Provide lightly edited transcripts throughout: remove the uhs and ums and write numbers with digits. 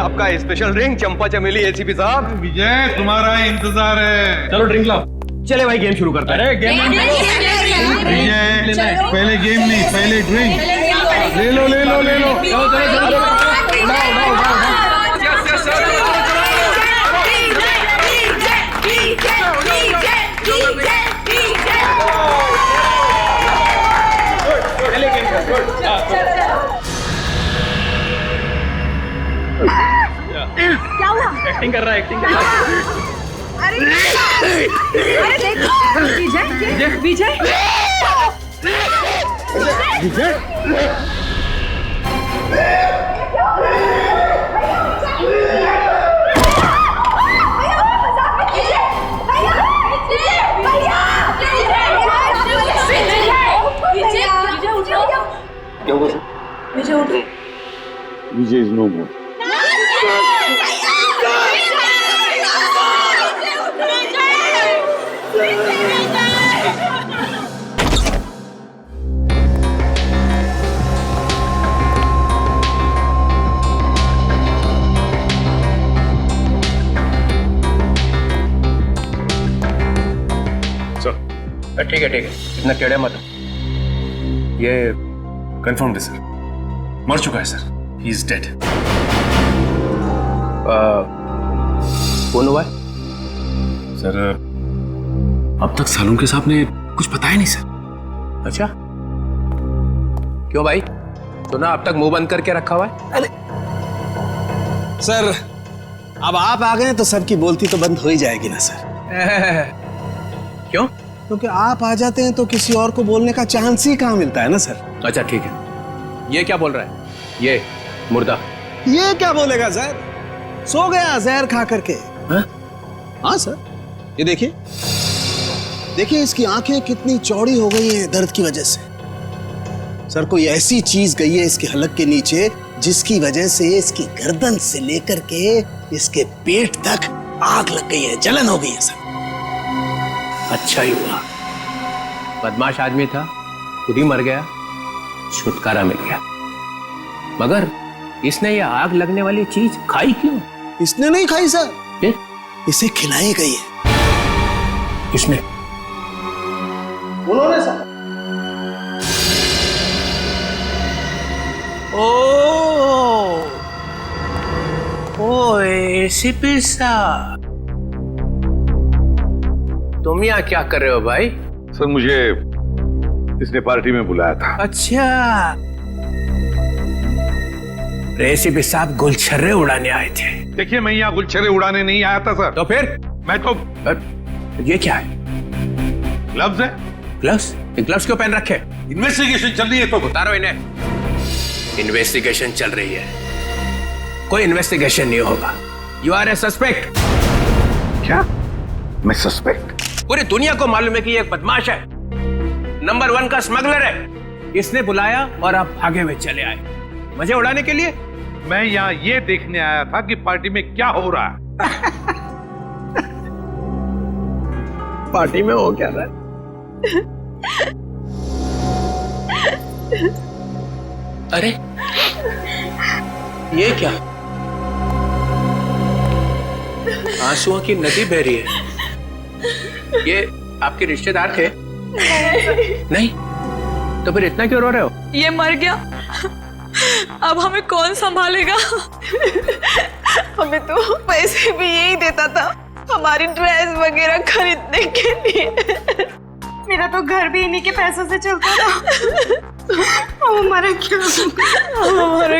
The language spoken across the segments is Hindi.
आपका स्पेशल ड्रिंक चंपा चमेली एसीपी साहब। विजय तुम्हारा इंतजार है। चलो ड्रिंक लाओ। चले भाई गेम शुरू करते हैं। अरे गेम विजय पहले गेम नहीं, पहले ड्रिंक ले लो ले लो ले लो। क्या हुआ? एक्टिंग कर रहा है, एक्टिंग कर रहा है। अरे देखो विजय विजय विजय इज नो मोर। ठीक है इतना टेढ़े मत। ये कंफर्म्ड है सर, मर चुका है सर, ही इज डेड। कौन हुआ है सर? अब तक सालुंके साहब ने कुछ बताया नहीं सर। अच्छा क्यों भाई? सुना अब तक मुंह बंद करके रखा हुआ है। अरे सर, अब आप आ गए तो सबकी बोलती तो बंद हो ही जाएगी ना सर। क्यों? क्योंकि आप आ जाते हैं तो किसी और को बोलने का चांस ही कहाँ मिलता है ना सर। अच्छा ठीक है, ये क्या बोल रहा है? ये मुर्दा ये क्या बोलेगा सर? सो गया जहर खा करके। हाँ सर, ये देखिए देखिए इसकी आंखें कितनी चौड़ी हो गई हैं दर्द की वजह से। सर कोई ऐसी चीज गई है इसके हलक के नीचे जिसकी वजह से इसकी गर्दन से लेकर के इसके पेट तक आग लग गई है, जलन हो गई है सर। अच्छा ही हुआ, बदमाश आदमी था, खुद ही मर गया, छुटकारा मिल गया। मगर इसने ये आग लगने वाली चीज खाई क्यों? इसने नहीं खाई सर, फिर? इसे खिलाई गई है। किसने? उन्होंने सर। ओ एसीपी साहब, तुम यहाँ क्या कर रहे हो भाई? सर मुझे इसने पार्टी में बुलाया था। अच्छा, एसीपी साहब गुलछर्रे उड़ाने आए थे। देखिए मैं यहाँ गुलछर्रे उड़ाने नहीं आया था सर। तो फिर? मैं तो ये क्या है? ग्लव्स है। ग्लव्स? ये ग्लव्स क्यों पहन रखे? इन्वेस्टिगेशन चल रही है तो उतारो इन्हें। इन्वेस्टिगेशन चल रही है, कोई इन्वेस्टिगेशन नहीं होगा। You are a suspect. क्या? मैं सस्पेक्ट? पूरी दुनिया को मालूम है कि ये एक बदमाश है, नंबर 1 का स्मगलर है। इसने बुलाया और आप भागे हुए चले आए मजे उड़ाने के लिए। मैं यहाँ ये देखने आया था कि पार्टी में क्या हो रहा है। पार्टी में हो क्या रहा है? अरे ये क्या? आंसुओं की नदी बह रही है। ये आपके रिश्तेदार थे? नहीं? तो फिर इतना क्यों रो रहे हो? ये मर गया, अब हमें कौन संभालेगा? हमें तो पैसे भी यही देता था हमारी ड्रेस वगैरह खरीदने के लिए। मेरा तो घर भी इन्हीं के पैसों से चलता था। अब हमारा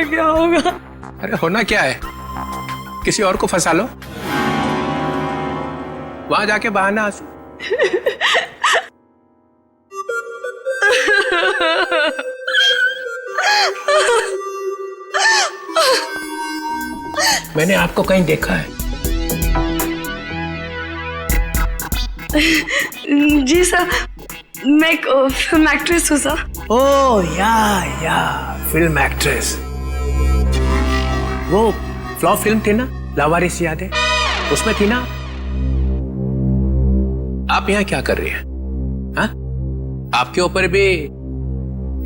क्या होगा? अरे होना क्या है, किसी और को फंसा लो, वहां जाके बहाना आंसू। मैंने आपको कहीं देखा है? जी सर, मैं एक फिल्म एक्ट्रेस हूँ सर। ओह या फिल्म एक्ट्रेस। वो फ्लॉप फिल्म थी ना, लावारिस याद है? उसमें थी ना? आप यहाँ क्या कर रही हैं? हाँ? आपके ऊपर भी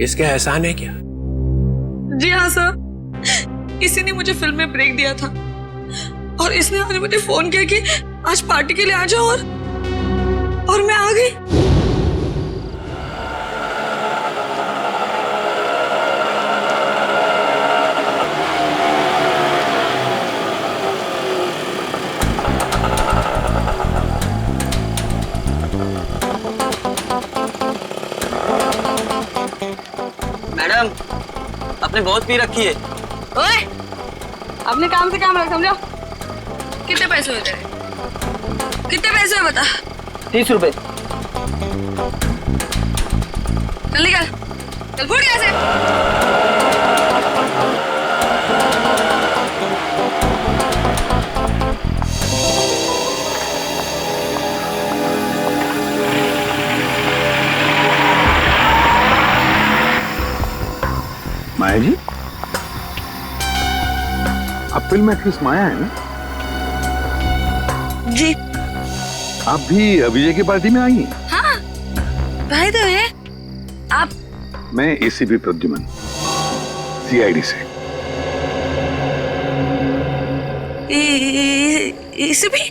इसके एहसान है क्या? जी हाँ सर, इसी ने मुझे फिल्म में ब्रेक दिया था। और इसने आज मुझे फोन किया कि आज पार्टी के लिए आ जाओ और मैं आ गई। मैडम, आपने बहुत पी रखी है। ओए, अपने काम से काम रख, समझो। कितने पैसे हुए तेरे? कितने पैसे हुए बता? 30 रुपए। चल निकल, चल फुट यहाँ से। माया जी, आप फिल्म एक्ट्रेस माया है ना? जी आप भी अभिजय की पार्टी में आई हैं? हाँ, भाई तो है आप। मैं एसीपी प्रद्युमन, सीआईडी से। इसे भी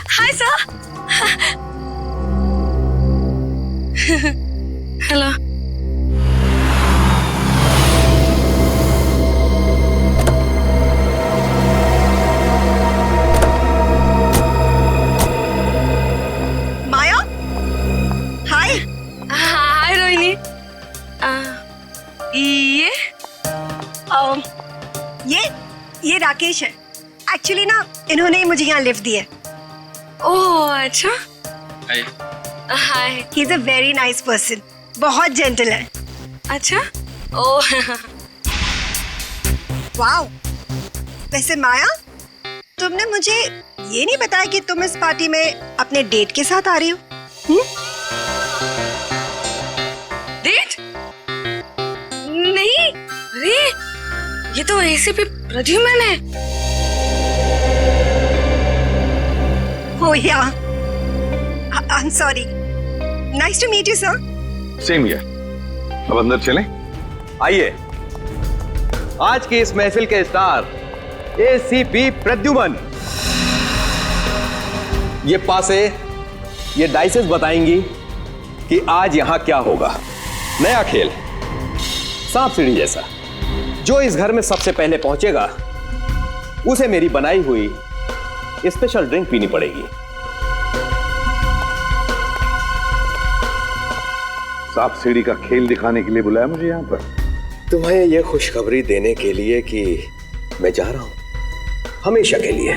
हाय सर। हेलो। माया, हाय। हाय रोहिणी। ये राकेश है। एक्चुअली ना इन्होंने ही मुझे यहाँ लिफ्ट दी है। ओह अच्छा। Hi. He is a very nice person, बहुत जेंटल है। अच्छा। Oh wow. वैसे माया, तुमने मुझे ये नहीं बताया कि तुम इस पार्टी में अपने डेट के साथ आ रही हो? डेट? नहीं, अरे ये तो एसीपी प्रद्युमन है। Oh yeah. I'm sorry. Nice to meet you, sir. Same here. अब अंदर चलें? आइए, आज की इस महफिल के स्टार एसीपी प्रद्युमन। ये पासे, ये डाइसेस बताएंगी कि आज यहां क्या होगा। नया खेल, सांप सीढ़ी जैसा। जो इस घर में सबसे पहले पहुंचेगा उसे मेरी बनाई हुई स्पेशल ड्रिंक पीनी पड़ेगी। सांप सीढ़ी का खेल दिखाने के लिए बुलाया मुझे यहाँ पर? तुम्हें यह खुशखबरी देने के लिए कि मैं जा रहा हूं हमेशा के लिए।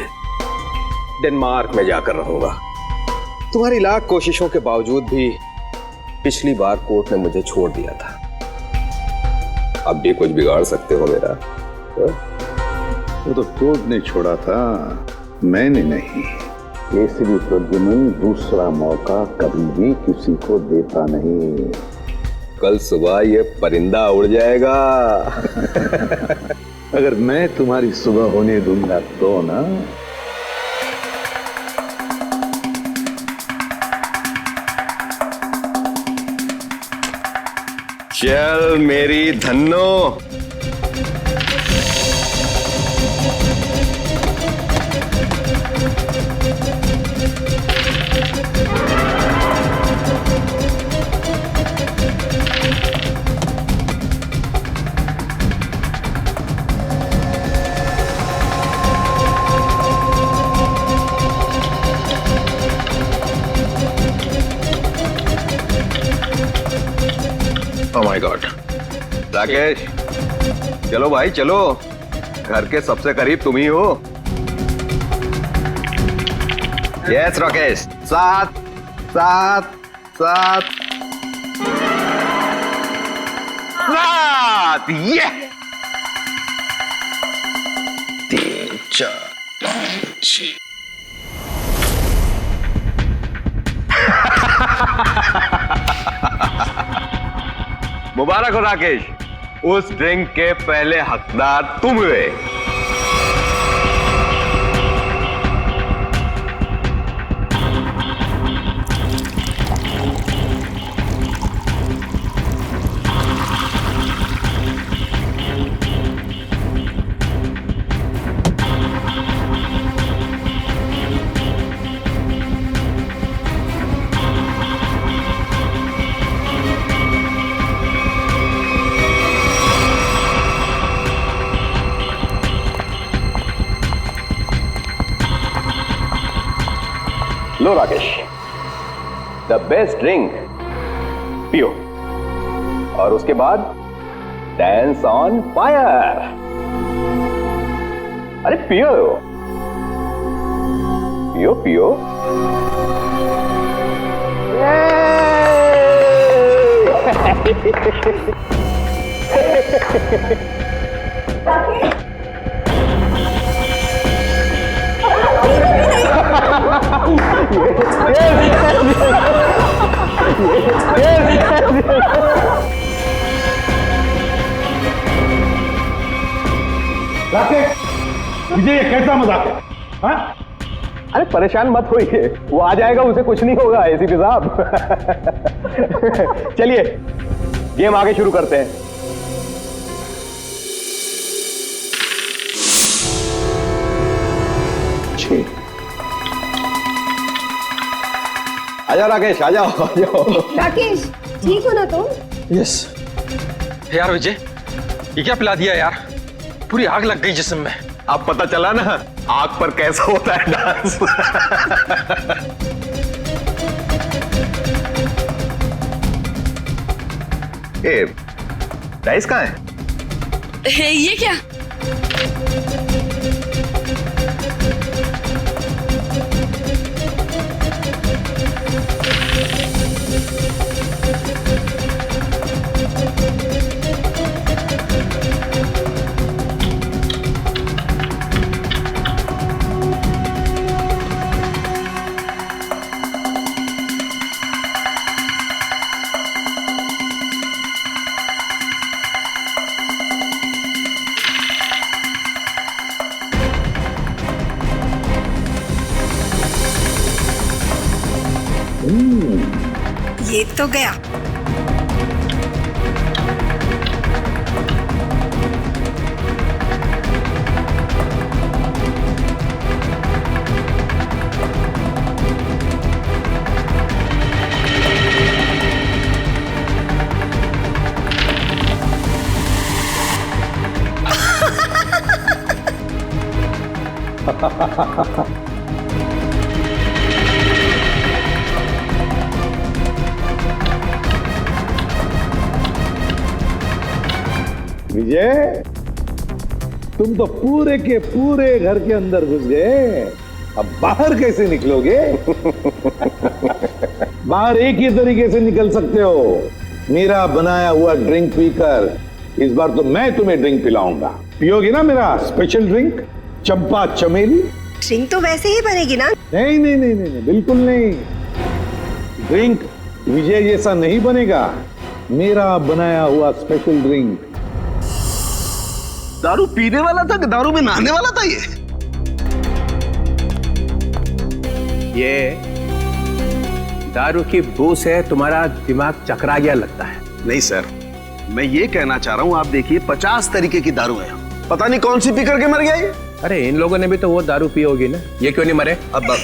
डेनमार्क में जाकर रहूंगा। तुम्हारी लाख कोशिशों के बावजूद भी पिछली बार कोर्ट ने मुझे छोड़ दिया था। अब भी कुछ बिगाड़ सकते हो मेरा? वो तो कोर्ट ने छोड़ा था, मैंने नहीं। एसीपी प्रद्युमन दूसरा मौका कभी भी किसी को देता नहीं। कल सुबह ये परिंदा उड़ जाएगा। अगर मैं तुम्हारी सुबह होने दूंगा तो ना। चल मेरी Dhanno. Oh my God. Rakesh, चलो भाई चलो, घर के सबसे करीब तुम ही हो। यस राकेश, सात सात सात सात। ये 3 4 5 6। मुबारक हो राकेश, उस ड्रिंक के पहले हकदार तुम हुए। लो राकेश, द बेस्ट ड्रिंक पियो और उसके बाद डांस ऑन फायर। अरे पियो पियो पियो। विजय ये कैसा मजाक है? हाँ? अरे परेशान मत होइए, वो आ जाएगा, उसे कुछ नहीं होगा एसीपी साहब। चलिए गेम आगे शुरू करते हैं। आजाओ राकेश, आ जाओ। राकेश, ठीक हो ना तुम? यस। यार विजय, ये क्या पिला दिया यार? पूरी आग लग गई जिस्म में। अब पता चला ना आग पर कैसा होता है डांस। ए, डाइस कहाँ है? ये क्या? ये तो गया। विजय, तुम तो पूरे के पूरे घर के अंदर घुस गए, अब बाहर कैसे निकलोगे? बाहर एक ही तरीके से निकल सकते हो, मेरा बनाया हुआ ड्रिंक पीकर। इस बार तो मैं तुम्हें ड्रिंक पिलाऊंगा, पियोगे ना मेरा स्पेशल ड्रिंक चंपा चमेली? ड्रिंक तो वैसे ही बनेगी ना? नहीं नहीं नहीं नहीं, नहीं बिल्कुल नहीं। ड्रिंक विजय जैसा नहीं बनेगा, मेरा बनाया हुआ स्पेशल ड्रिंक। दारू पीने वाला था कि दारू में नहाने वाला था ये दारू की बू से तुम्हारा दिमाग चकरा गया लगता है। नहीं सर, मैं ये कहना चाह रहा हूँ, आप देखिए 50 तरीके की दारू है, पता नहीं कौन सी पी करके मर गया ये। अरे इन लोगों ने भी तो वो दारू पी होगी ना, ये क्यों नहीं मरे? अब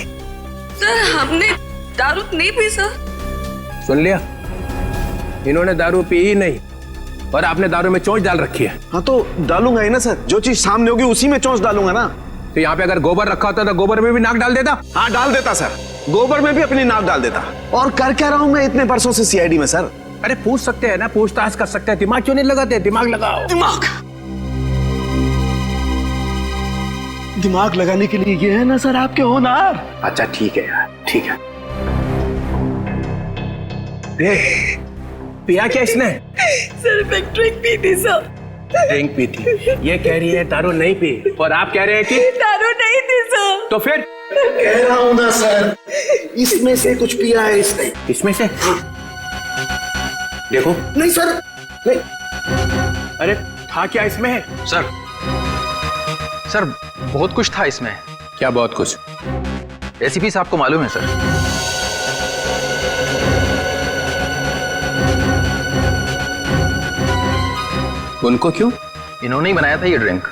सर हमने दारू नहीं पी सर। सुन लिया, इन्होंने दारू पी ही नहीं और आपने दारू में चोंच डाल रखी है। हाँ तो डालूंगा ही ना सर, जो चीज सामने होगी उसी में चोंच डालूंगा ना। तो यहाँ पे अगर गोबर रखा होता तो गोबर में भी नाक डाल देता। हाँ डाल देता सर, गोबर में भी अपनी नाक डाल देता। और कर क्या रहा हूँ मैं इतने बरसों से सीआईडी में सर? अरे पूछ सकते हैं ना, पूछताछ कर सकते हैं, दिमाग क्यों नहीं लगाते? दिमाग लगाओ। दिमाग लगाने के लिए ये है ना सर आपके होनहार। अच्छा ठीक है यार, ठीक है। पिया क्या इसने? सिर्फ एक ड्रिंक पी थी सर। ड्रिंक पी थी, ये कह रही है दारू नहीं पी, और आप कह रहे हैं कि दारू नहीं थी सर। तो फिर कह रहा हूँ ना सर, इसमें से कुछ पिया है इसने। इसमें से देखो। नहीं सर, नहीं। अरे था क्या इसमें? सर बहुत कुछ था इसमें। क्या बहुत कुछ? एसीपी साहब को मालूम है सर। उनको क्यों? इन्होंने ही बनाया था ये ड्रिंक।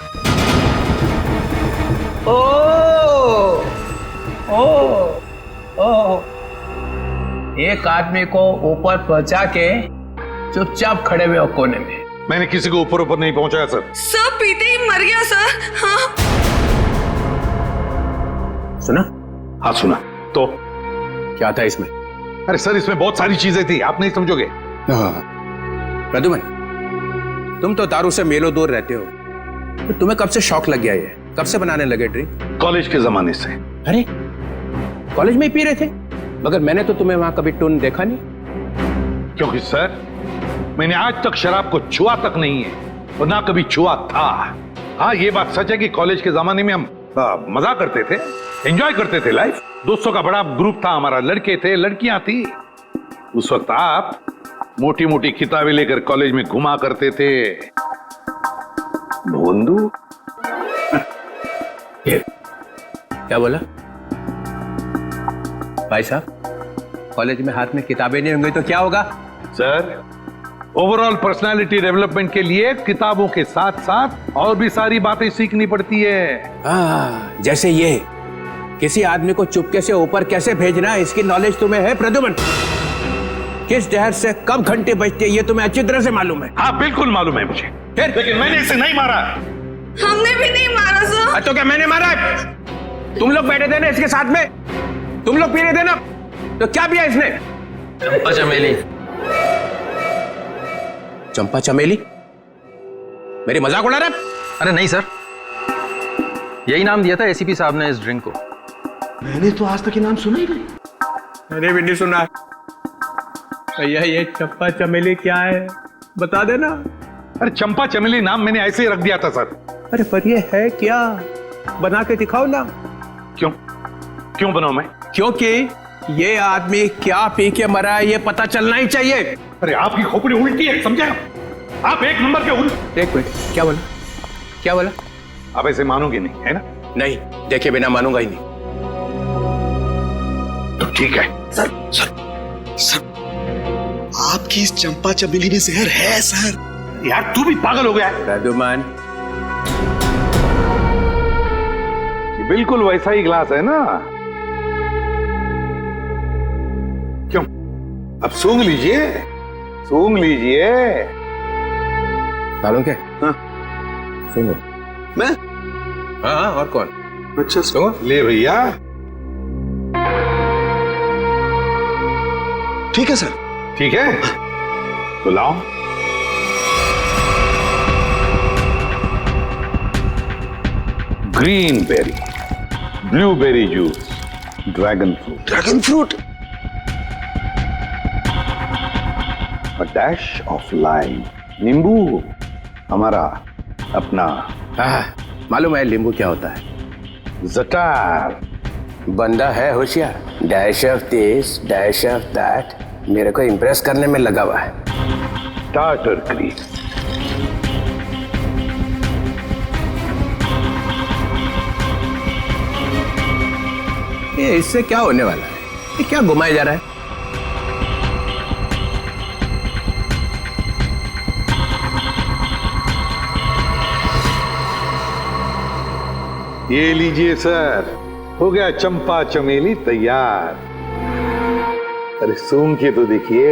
एक आदमी को ऊपर पहुंचा के चुपचाप खड़े हुए हो कोने में। मैंने किसी को ऊपर ऊपर नहीं पहुंचाया सर। सब पीते ही मर गया सर। हाँ सुना? हाँ सुना। तो क्या था इसमें? अरे सर, इसमें बहुत सारी चीजें थी, आप नहीं समझोगे। प्रद्युमन, तुम तो दारू से मेलो दूर रहते हो, तो तुम्हें कब से शौक लग गया ये? कब से बनाने लगे ड्रिंक? कॉलेज के जमाने से। अरे कॉलेज में ही पी रहे थे? मगर मैंने तो तुम्हें वहां कभी टून देखा नहीं। क्योंकि सर, मैंने आज तक शराब को छुआ तक नहीं है और ना कभी छुआ था। हाँ, ये बात सच है कि कॉलेज के जमाने में हम मजा करते थे, एंजॉय करते थे लाइफ। दोस्तों का बड़ा ग्रुप था हमारा, लड़के थे, लड़कियां थी। उस वक्त आप मोटी मोटी किताबें लेकर कॉलेज में घुमा करते थे। भोंदू, क्या बोला भाई साहब? कॉलेज में हाथ में किताबें नहीं होंगी तो क्या होगा? सर, ओवरऑल पर्सनालिटी डेवलपमेंट के लिए किताबों के साथ साथ और भी सारी बातें सीखनी पड़ती है। जैसे ये किसी आदमी को चुपके से ऊपर कैसे भेजना है, इसकी नॉलेज तुम्हें है प्रद्युमन? किस जहर से कब घंटे बजते हैं ये तुम्हें अच्छी तरह से मालूम है। हाँ, बिल्कुल मालूम है मुझे, लेकिन मैंने इसे नहीं मारा। हमने भी नहीं मारा सर। तो क्या मैंने मारा है? तुम लोग बैठे थे ना इसके साथ में, तुम लोग पी रहे थे ना, तो क्या पिया इसने? चंपा चमेली। चंपा चमेली? मेरी मजाक उड़ा रहा है? अरे नहीं सर, यही नाम दिया था एसीपी साहब ने इस ड्रिंक को। मैंने तो आज तक ये नाम सुना ही नहीं। मैंने भी नहीं सुना। भैया ये चंपा चमेली क्या है, बता देना। अरे चंपा चमेली नाम मैंने ऐसे ही रख दिया था सर। अरे पर ये है क्या, बना के दिखाओ ना। क्यों क्यों बनाऊं मैं? क्योंकि ये आदमी क्या पी के मरा है ये पता चलना ही चाहिए। अरे आपकी खोपड़ी उल्टी है, समझे आप? एक नंबर के उल्टे। एक मिनट, क्या बोला? क्या बोला? आप ऐसे मानोगे नहीं, है ना? नहीं, देखे बिना मानूंगा ही नहीं। तो ठीक है। सर आपकी इस चंपा चमेली में जहर है सर। यार तू भी पागल हो गया है। प्रद्युमन, बिल्कुल वैसा ही ग्लास है ना? क्यों? अब सूंघ लीजिए, सूंघ लीजिए। सालों के? हाँ। सुनो। मैं? हाँ, और कौन? अच्छा सुनो। ले भैया। ठीक है सर। ठीक है, तो लाओ। Green berry, blueberry juice, dragon fruit, a dash of lime, नींबू, हमारा अपना। मालूम है नींबू क्या होता है? जटार। बंदा है होशियार, dash of this dash of that, मेरे को इम्प्रेस करने में लगा हुआ है। टार्टर क्रीम, ये इससे क्या होने वाला है? ये क्या घुमाया जा रहा है? ये लीजिए सर, हो गया चंपा चमेली तैयार। अरे सूंघ के तो देखिए।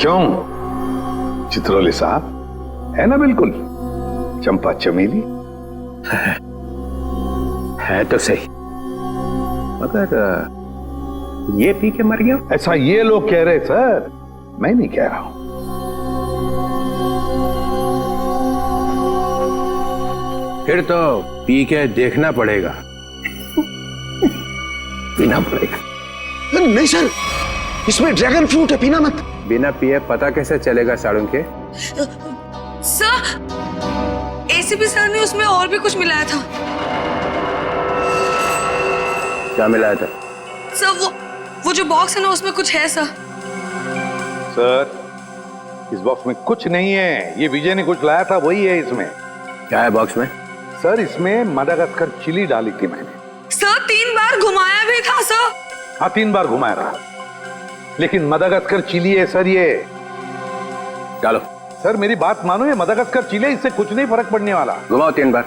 क्यों चित्रोले साहब, है ना बिल्कुल चंपा चमेली? है तो सही, मगर ये पी के मर गया। ऐसा ये लोग कह रहे सर, मैं नहीं कह रहा हूं। फिर तो पी के देखना पड़ेगा। पीना पड़ेगा। नहीं सर, इसमें ड्रैगन फ्रूट है, पीना मत। बिना पिए पता कैसे चलेगा साड़ू के? सर, एसीपी सर ने उसमें और भी कुछ मिलाया था। क्या मिलाया था? सर वो जो बॉक्स है ना, उसमें कुछ है सर। सर, इस बॉक्स में कुछ नहीं है, ये विजय ने कुछ लाया था वही है इसमें। क्या है बॉक्स में? सर, इसमें मडागास्कर चिली डाली थी मैंने। सर 3 बार घुमाया भी था सर। हाँ, 3 बार घुमाया रहा, लेकिन मडागास्कर चिली है सर ये। डालो। सर मेरी बात मानो, ये मडागास्कर चिली, इससे कुछ नहीं फर्क पड़ने वाला। घुमाओ 3 बार।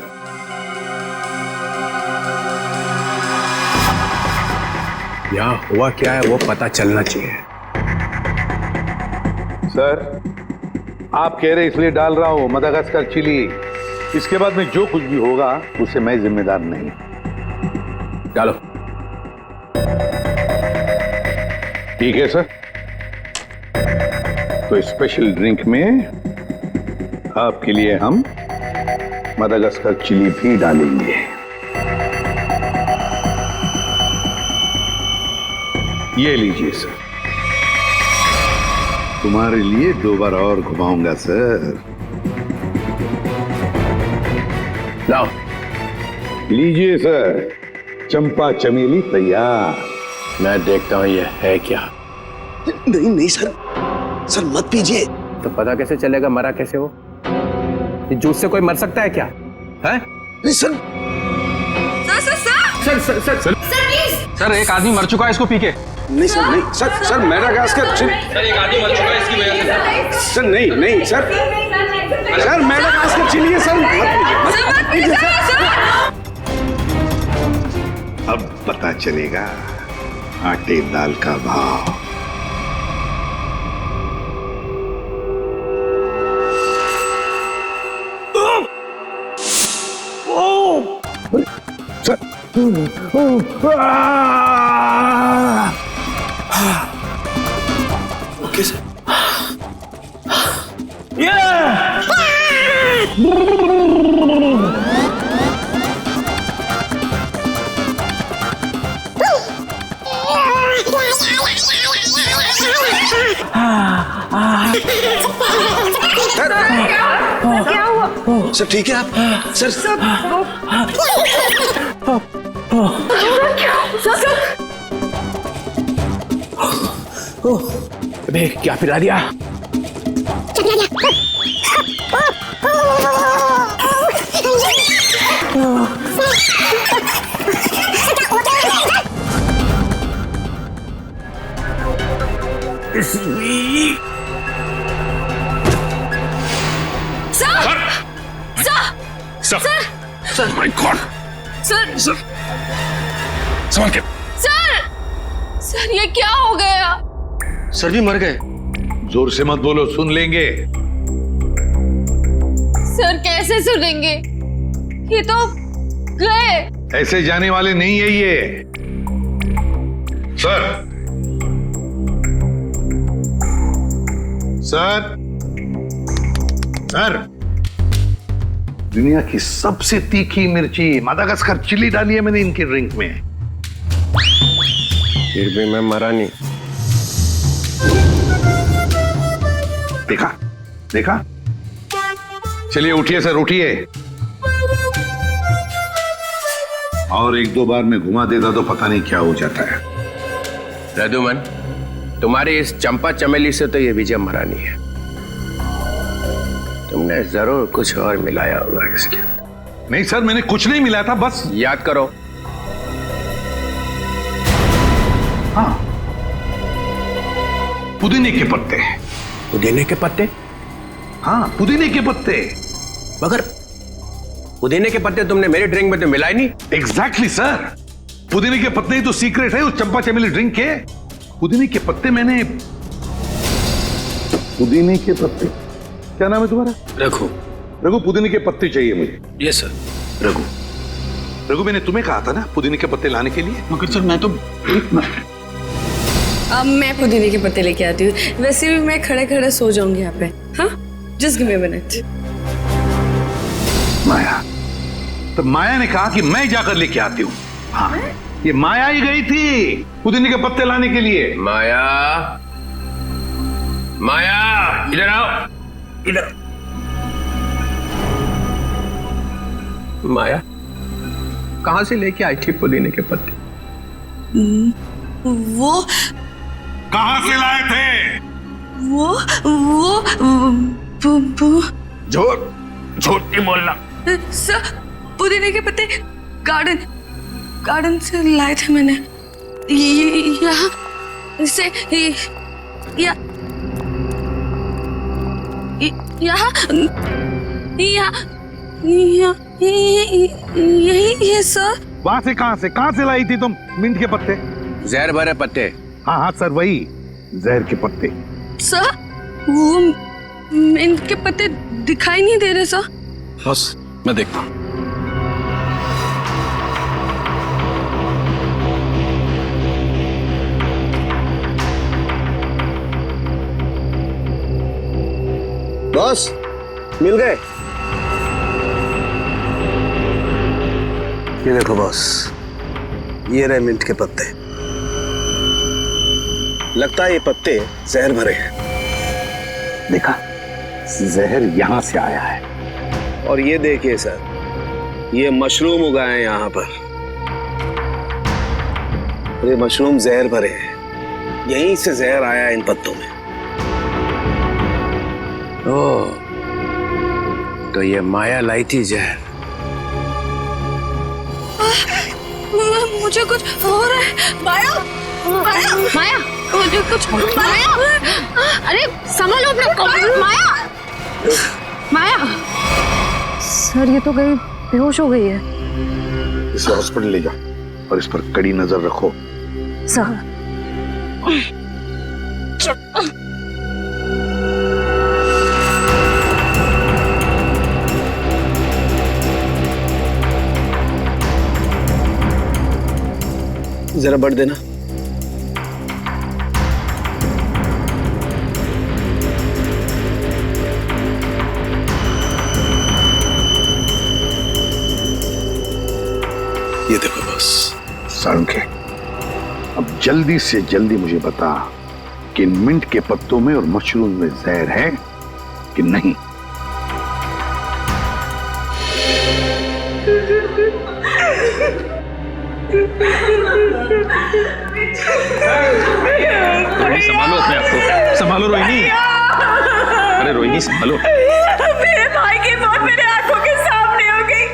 यहाँ हुआ क्या है वो पता चलना चाहिए। सर, आप कह रहे इसलिए डाल रहा हूं मडागास्कर चिली, इसके बाद में जो कुछ भी होगा उसे मैं जिम्मेदार नहीं। डालो। ठीक है सर। तो स्पेशल ड्रिंक में आपके लिए हम मदागास्कर चिली भी डालेंगे। ये लीजिए सर, तुम्हारे लिए 2 बार और घुमाऊंगा सर। लाओ। लीजिए सर, चंपा चमेली तैयार। मैं देखता हूं ये है क्या। नहीं नहीं सर, सर मत पीजिए। तो पता कैसे चलेगा मरा कैसे वो? इस जूस से कोई मर सकता है क्या? है? नहीं सर। सर सर एक आदमी मर चुका है इसको पी के। नहीं सर, नहीं sir, sir Madagascar Chile. Sir एक आदमी मर चुका है इसकी वजह से। सर नहीं नहीं सर, सर मेडागास्कर चिली है सर। मत पीजिए सर। अब पता चलेगा आटे दाल का भाव। Okay sir. क्या हुआ? सर ठीक है आप? सर अबे क्या पिला दिया? Sir my God. सर संभाल के। सर ये क्या हो गया? सर भी मर गए। जोर से मत बोलो, सुन लेंगे। सर कैसे सुनेंगे? ये तो गए। ऐसे जाने वाले नहीं है ये। सर सर सर, दुनिया की सबसे तीखी मिर्ची मदागास्कर चिली डाली है मैंने इनके ड्रिंक में। फिर भी मैं मरा नहीं। देखा देखा। चलिए उठिए सर, उठिए। और 1-2 बार में घुमा देता तो पता नहीं क्या हो जाता है। रघुमन, तुम्हारी इस चंपा चमेली से तो ये विजय मरा नहीं है। तुमने जरूर कुछ और मिलाया होगा इसके। नहीं सर, मैंने कुछ नहीं मिलाया था, बस याद करो। हाँ, पुदीने के पत्ते। पुदीने के पत्ते? हाँ, पुदीने के पत्ते। मगर पुदीने के पत्ते तुमने मेरे ड्रिंक में तो मिलाए नहीं। एग्जैक्टली सर, पुदीने के पत्ते ही तो सीक्रेट है उस चंपा चमेली ड्रिंक के। पुदीने के पत्ते मैंने, पुदीने के पत्ते, क्या नाम है तुम्हारा? रघु। रघु, पुदीने के पत्ते चाहिए मुझे। Yes sir. रघु, रघु मैंने तुम्हें कहा था ना पुदीने के पत्ते लाने के लिए। मगर सर मैं तो अब मैं पुदीने के पत्ते लेके आती हूँ। वैसे भी मैं खड़े खड़े सो जाऊंगी यहाँ पे। हाँ, just give me a minute. Maya, तो माया ने कहा कि मैं जाकर लेके आती हूँ। हाँ, ये माया ही गई थी पुदीने के पत्ते लाने के लिए। माया, माया इधर आओ, इधर। माया कहां से लेके आई थी पुदीने के पत्ते? वो कहां से लाए थे? झूठ नहीं बोलना। सर, पुदीने के पत्ते गार्डन से लाए थे मैंने। यहाँ से यही है सर। वहां से कहां से लाई थी तुम मिंट के पत्ते? जहर भरे पत्ते। हाँ हाँ सर, वही जहर के पत्ते। सर, वो मिंट के पत्ते दिखाई नहीं दे रहे सर। बस मैं देखता हूं। बॉस, मिल गए? ये देखो बॉस, ये रहे मिंट के पत्ते। लगता है ये पत्ते जहर भरे हैं। देखा, जहर यहां से आया है। और ये देखिए सर, ये मशरूम उगाए हैं यहाँ पर। ये मशरूम जहर भरे हैं, यहीं से जहर आया है इन पत्तों में। ओह, तो ये माया लाई थी जहर। मुझे कुछ हो रहा है। माया, माया, माया, मुझे कुछ माया। अरे संभालो अपने को। माया, माया। सर ये तो गई, बेहोश हो गई है। इसे हॉस्पिटल ले जाओ और इस पर कड़ी नजर रखो। सर जरा बढ़ देना। ये देखो बस। साळुंखे, अब जल्दी से जल्दी मुझे बता कि इन मिंट के पत्तों में और मशरूम में जहर है कि नहीं। रोहिणी संभालो अपने आप को, संभालो रोहिणी। अरे रोहिणी संभालो। मेरे भाई की मौत मेरे आंखों के सामने हो गई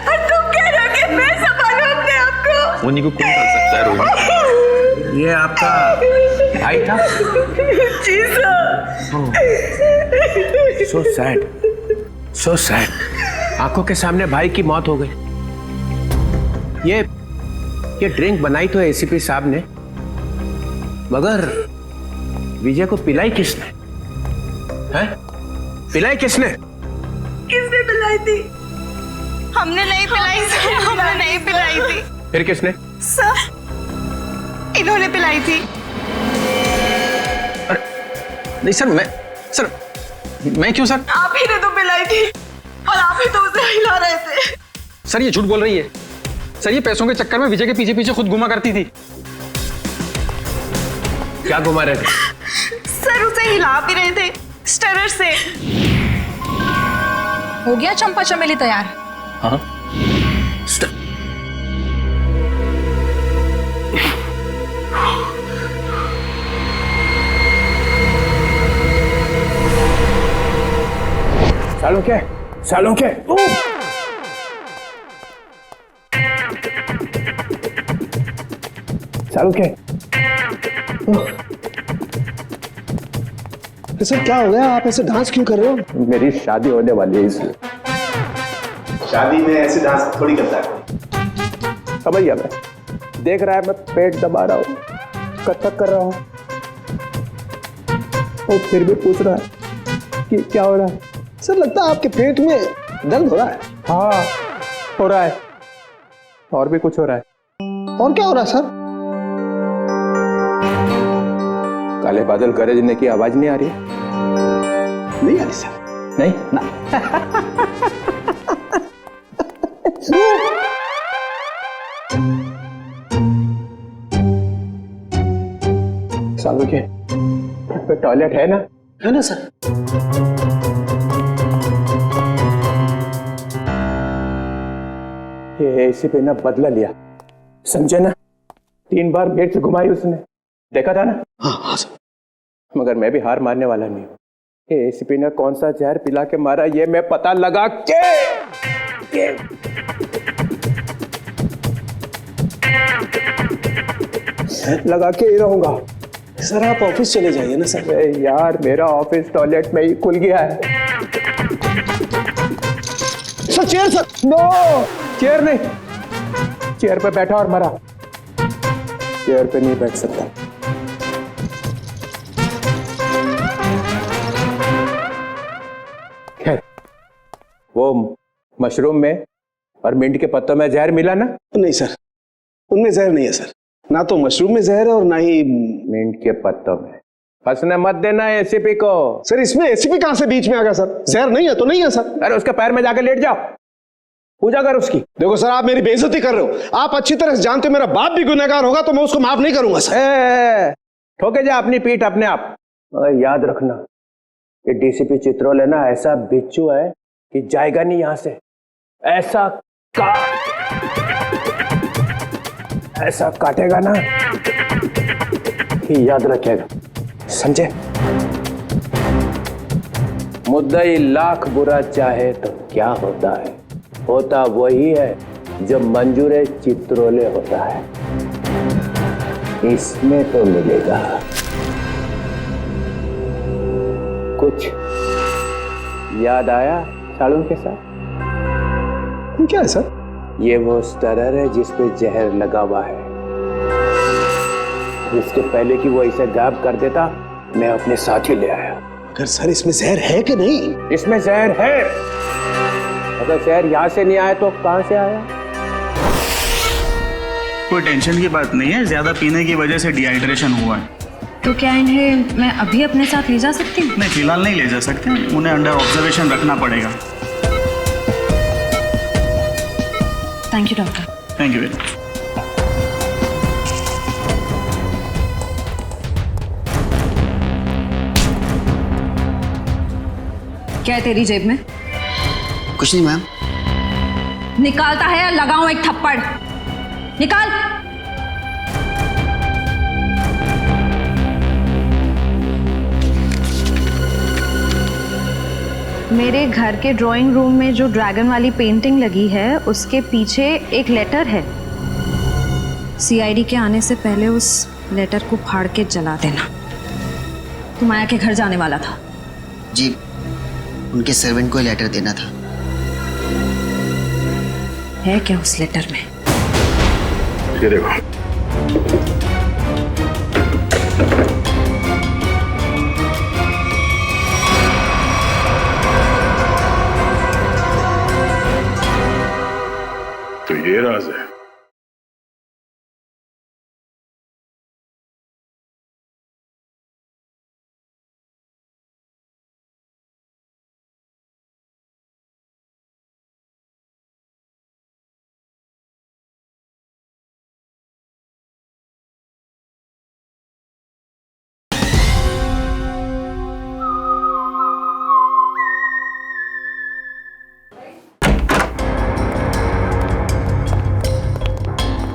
और तुम कह रहे हो कि मैं संभालूं अपने आप को। मुन्नी को कौन कर सकता है रोहिणी? ये आपका भाई था? जी sir. So sad, so sad. आंखों के सामने भाई की मौत हो गई। ये ड्रिंक बनाई तो एसीपी साहब ने, मगर विजय को पिलाई किसने? हैं? पिलाई किसने? किसने पिलाई थी? हमने नहीं पिलाई सर, हमने नहीं पिलाई थी। फिर किसने? सर, इन्होंने पिलाई थी। नहीं सर, मैं क्यों सर? आप ही ने तो पिलाई थी और आप ही तो उसे हिला रहे थे। सर ये झूठ बोल रही है। सर ये पैसों के चक्कर में विजय के पीछे पीछे खुद घुमा करती थी। क्या घुमा रहे थे? सर उसे हिला भी रहे थे स्टरर से। हो गया चंपा चमेली तैयार? हाँ। साळुंखे, साळुंखे। साळुंखे। सर क्या हो गया? आप ऐसे डांस क्यों कर रहे हो? मेरी शादी होने वाली है इसलिए। शादी में ऐसे डांस थोड़ी करता है। समझ गया मैं। देख रहा है मैं पेट दबा रहा हूँ, कथक कर रहा हूँ, और फिर भी पूछ रहा है कि क्या हो रहा है। सर लगता है आपके पेट में दर्द हो रहा है। हाँ, हो रहा है, और भी कुछ हो रहा है। और क्या हो रहा है सर? काले बादल गरजने की आवाज नहीं आ रही? नहीं आ रही सर। नहीं ना। साळुंखे, पे टॉयलेट है ना? है ना सर। ये एसीपी ने बदला लिया, समझे ना? 3 बार गेट से घुमाई उसने, देखा था ना? हाँ सर। मगर मैं भी हार मानने वाला नहीं हूँ। ये एसीपी ने कौन सा जहर पिला के मारा ये मैं पता लगा के ही रहूंगा। सर आप ऑफिस चले जाइए ना सर। अरे यार, मेरा ऑफिस टॉयलेट में ही खुल गया है। Sir chair sir. No, chair नहीं। चेयर पे बैठा और मरा, चेयर पे नहीं बैठ सकता। खैर, वो मशरूम में और मिंट के पत्तों में जहर मिला ना? नहीं सर, उनमें जहर नहीं है सर। ना तो मशरूम में जहर है और ना ही मिंट के पत्तों में। फंसने मत देना एसीपी को। सर इसमें एसीपी कहां से बीच में आ गया सर? जहर नहीं है तो नहीं है सर। अरे उसके पैर में जाकर लेट जाओ, पूजा कर उसकी। देखो सर, आप मेरी बेइज्जती कर रहे हो। आप अच्छी तरह से जानते हो मेरा बाप भी गुनहगार होगा तो मैं उसको माफ नहीं करूंगा सर। ठोके जा अपनी पीठ अपने आप। याद रखना कि डीसीपी चित्रोले ना ऐसा बिच्छू है कि जाएगा नहीं यहां से। ऐसा काटेगा ना कि याद रखेगा, समझे? मुद्दई लाख बुरा चाहे तो क्या होता है, होता वही है जो मंजूर चित्रोले होता है। इसमें तो मिलेगा कुछ। याद आया साड़ू के साथ? क्या है सर? ये वो स्टरर है जिसपे जहर लगा हुआ है। इसके पहले कि वो इसे गायब कर देता, मैं अपने साथ ही ले आया। अगर सर इसमें जहर है कि नहीं? इसमें जहर है। अगर जहर यहाँ से नहीं आया तो कहाँ से आया? कोई टेंशन की बात नहीं है, ज्यादा पीने की वजह से डिहाइड्रेशन हुआ है। तो क्या इन्हें मैं अभी अपने साथ ले जा सकती हूँ? नहीं, फिलहाल नहीं ले जा सकते, उन्हें अंडर ऑब्जर्वेशन रखना पड़ेगा। Thank you doctor. Thank you very much. क्या है तेरी जेब में? कुछ नहीं मैम। निकालता है या लगाऊं एक थप्पड़? निकाल। मेरे घर के ड्राइंग रूम में जो ड्रैगन वाली पेंटिंग लगी है उसके पीछे एक लेटर है। सीआईडी के आने से पहले उस लेटर को फाड़ के जला देना। तू माया के घर जाने वाला था? जी, उनके सर्वेंट को लेटर देना था। है क्या उस लेटर में? ये देखो। तो ये राज है।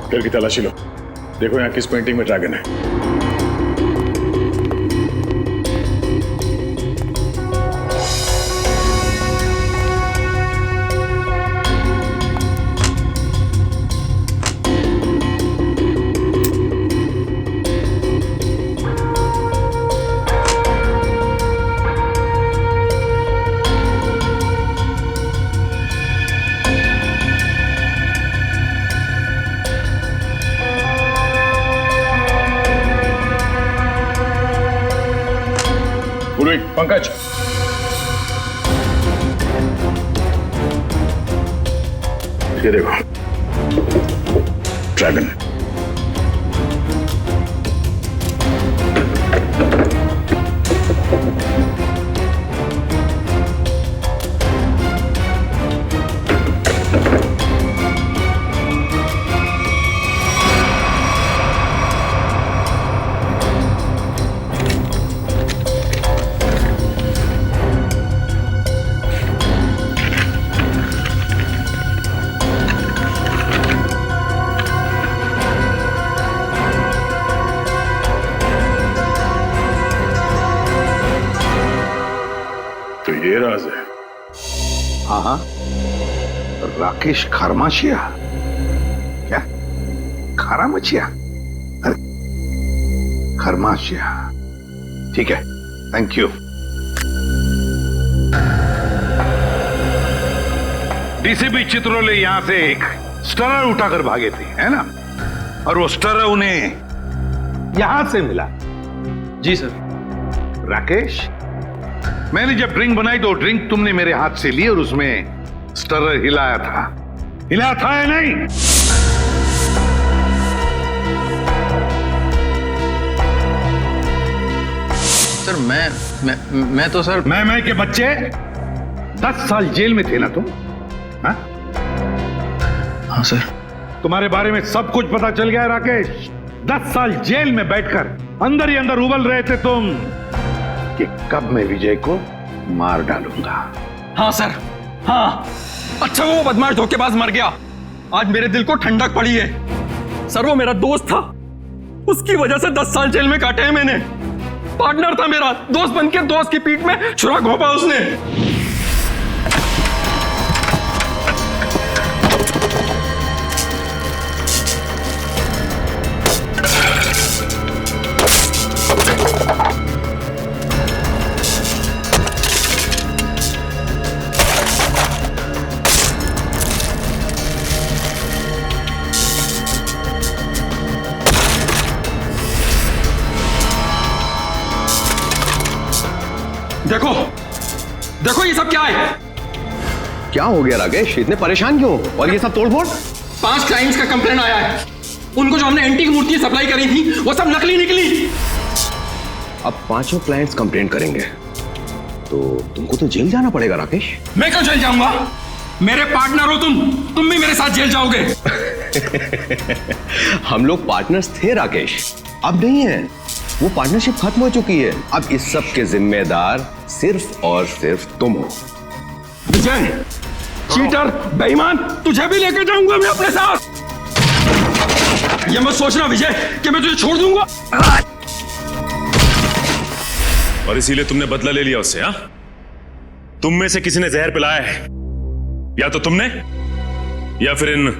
घर की तलाशी लो, देखो यहाँ किस पेंटिंग में ड्रैगन है। पंकज, ये देखो ड्रैगन। तो ये राज है। हाँ हाँ, राकेश खरमाशिया। क्या खरामचिया? अरे खरमाशिया, ठीक है, थैंक यू। डीसीपी चित्रोले यहां से एक स्टरर उठाकर भागे थे, है ना? और वो स्टरर उन्हें यहां से मिला। जी सर। राकेश, मैंने जब ड्रिंक बनाई तो ड्रिंक तुमने मेरे हाथ से ली और उसमें स्टरर हिलाया था या नहीं? सर मैं तो सर मैं के बच्चे 10 साल जेल में थे ना तुम? हाँ सर। तुम्हारे बारे में सब कुछ पता चल गया है राकेश। 10 साल जेल में बैठकर अंदर ही अंदर उबल रहे थे तुम कि कब मैं विजय को मार डालूंगा। हाँ सर, हाँ। अच्छा वो बदमाश धोखेबाज मर गया, आज मेरे दिल को ठंडक पड़ी है। सर वो मेरा दोस्त था, उसकी वजह से 10 साल जेल में काटे हैं मैंने। पार्टनर था मेरा, दोस्त बनके दोस्त की पीठ में छुरा घोंपा उसने। देखो देखो ये सब क्या है? क्या हो गया राकेश, इतने परेशान क्यों? और ये सब तोड़फोड़? 5 क्लाइंट्स का कंप्लेन आया है। उनको जो हमने एंटीक मूर्तियां सप्लाई करी थी वो सब नकली निकली। अब 5 क्लाइंट्स कंप्लेंट करेंगे तो तुमको तो जेल जाना पड़ेगा राकेश। मैं क्यों जेल जाऊंगा? मेरे पार्टनर हो तुम भी मेरे साथ जेल जाओगे। हम लोग पार्टनर्स थे राकेश, अब नहीं है। वो पार्टनरशिप खत्म हो चुकी है। अब इस सब के जिम्मेदार सिर्फ और सिर्फ तुम हो। विजय, चीटर, बेईमान, तुझे भी लेकर जाऊंगा मैं अपने साथ। ये मत सोचना विजय कि मैं तुझे छोड़ दूंगा। और इसीलिए तुमने बदला ले लिया उससे? हाँ, तुम में से किसी ने जहर पिलाया है, या तो तुमने, या फिर इन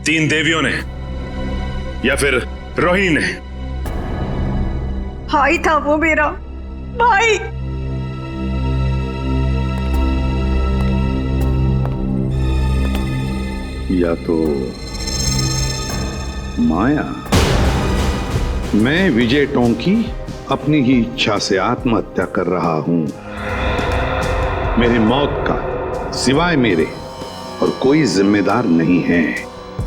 3 देवियों ने, या फिर रोहिणी ने। भाई था वो मेरा भाई। या तो माया। मैं विजय टोंकी अपनी ही इच्छा से आत्महत्या कर रहा हूं। मेरी मौत का सिवाय मेरे और कोई जिम्मेदार नहीं है।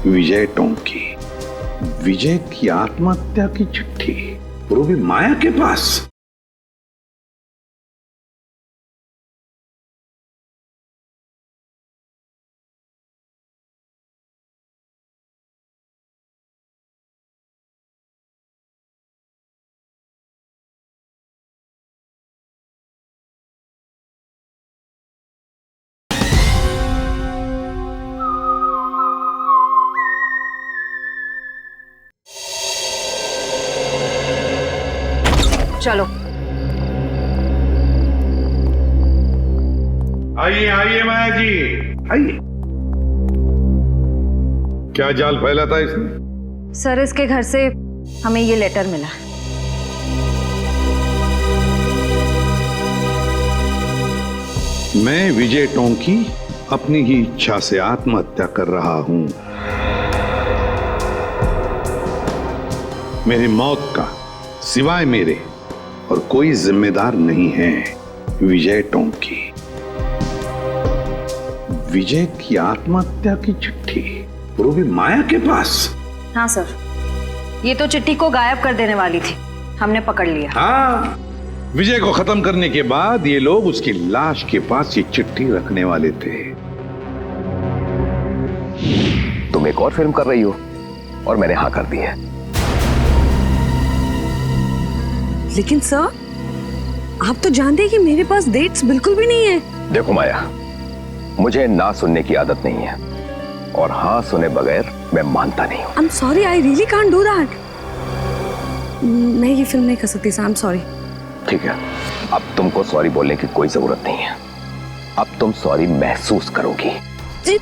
विजय टोंकी। विजय की आत्महत्या की चिट्ठी, और वो भी माया के पास। चलो आइए आइए माया जी, आइए। क्या जाल फैला था इसने? सर इसके घर से हमें ये लेटर मिला। मैं विजय टोंकी अपनी ही इच्छा से आत्महत्या कर रहा हूं। मेरी मौत का सिवाय मेरे और कोई जिम्मेदार नहीं है। विजय टोंकी। विजय की आत्महत्या की चिट्ठी, और वो भी माया के पास। हाँ सर, ये तो चिट्ठी को गायब कर देने वाली थी, हमने पकड़ लिया। हाँ, विजय को खत्म करने के बाद ये लोग उसकी लाश के पास ये चिट्ठी रखने वाले थे। तुम एक और फिल्म कर रही हो और मैंने हाँ कर दी है। लेकिन सर, आप तो जानते हैं कि मेरे पास डेट्स बिल्कुल भी नहीं है। देखो माया, मुझे ना सुनने की आदत नहीं है और हाँ सुने बगैर मैं मानता नहीं हूँ। I am sorry, I really can't do that. मैं ये फिल्म नहीं कर सकती सर, आई एम सॉरी। ठीक है, अब तुमको सॉरी बोलने की कोई जरूरत नहीं है। अब तुम सॉरी महसूस करोगी। जी।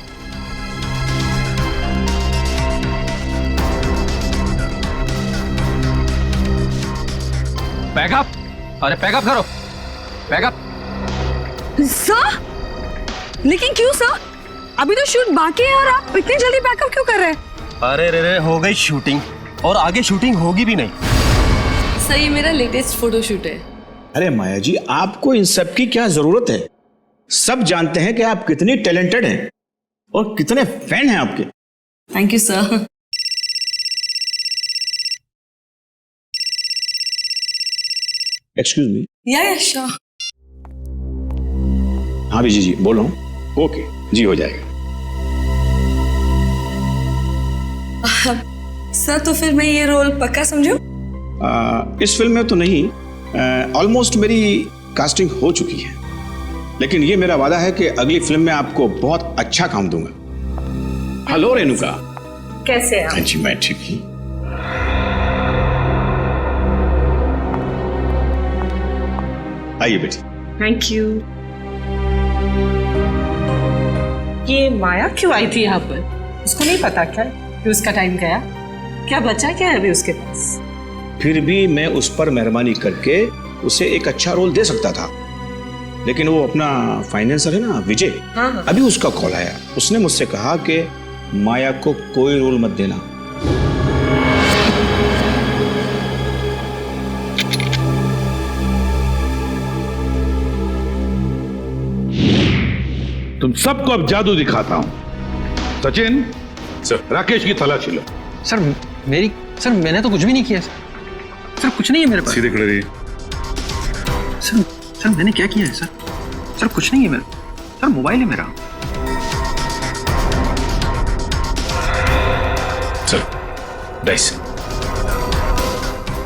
पैकअप, अरे पैकअप करो, पैकअप। सर, लेकिन क्यों सर? अभी तो शूट बाकी है और आप इतनी जल्दी पैकअप क्यों कर रहे हैं? अरे रे हो गई शूटिंग, और आगे शूटिंग होगी भी नहीं। सर ये मेरा लेटेस्ट फोटोशूट है। अरे माया जी, आपको इन सब की क्या जरूरत है? सब जानते हैं कि आप कितनी टैलेंटेड हैं। और कितने फैन हैं आपके। Thank you sir. Excuse me. या श्योर। हाँ विजय जी बोल रहा हूँ। ओके जी हो जाएगा। सर तो फिर मैं ये रोल पक्का समझूं? इस फिल्म में तो नहीं, ऑलमोस्ट मेरी कास्टिंग हो चुकी है, लेकिन ये मेरा वादा है कि अगली फिल्म में आपको बहुत अच्छा काम दूंगा। हेलो रेणुका। कैसे हैं आप? हाँ जी मैं ठीक हूँ। आइए बेटी। Thank you. ये माया क्यों आई थी यहाँ पर? उसको नहीं पता क्या कि उसका टाइम गया? क्या बचा क्या है अभी उसके पास? फिर भी मैं उस पर मेहरबानी करके उसे एक अच्छा रोल दे सकता था, लेकिन वो अपना फाइनेंसर है ना विजय, हाँ। अभी उसका कॉल आया। उसने मुझसे कहा कि माया को कोई रोल मत देना। तुम सबको अब जादू दिखाता हूं। सचिन सर। राकेश की तलाशी लो। सर मैंने तो कुछ भी नहीं किया सर कुछ नहीं है मेरे पास। सीधे खड़े रहिए। सर मैंने क्या किया है सर कुछ नहीं है मेरा। सर मोबाइल है मेरा। Sir dice.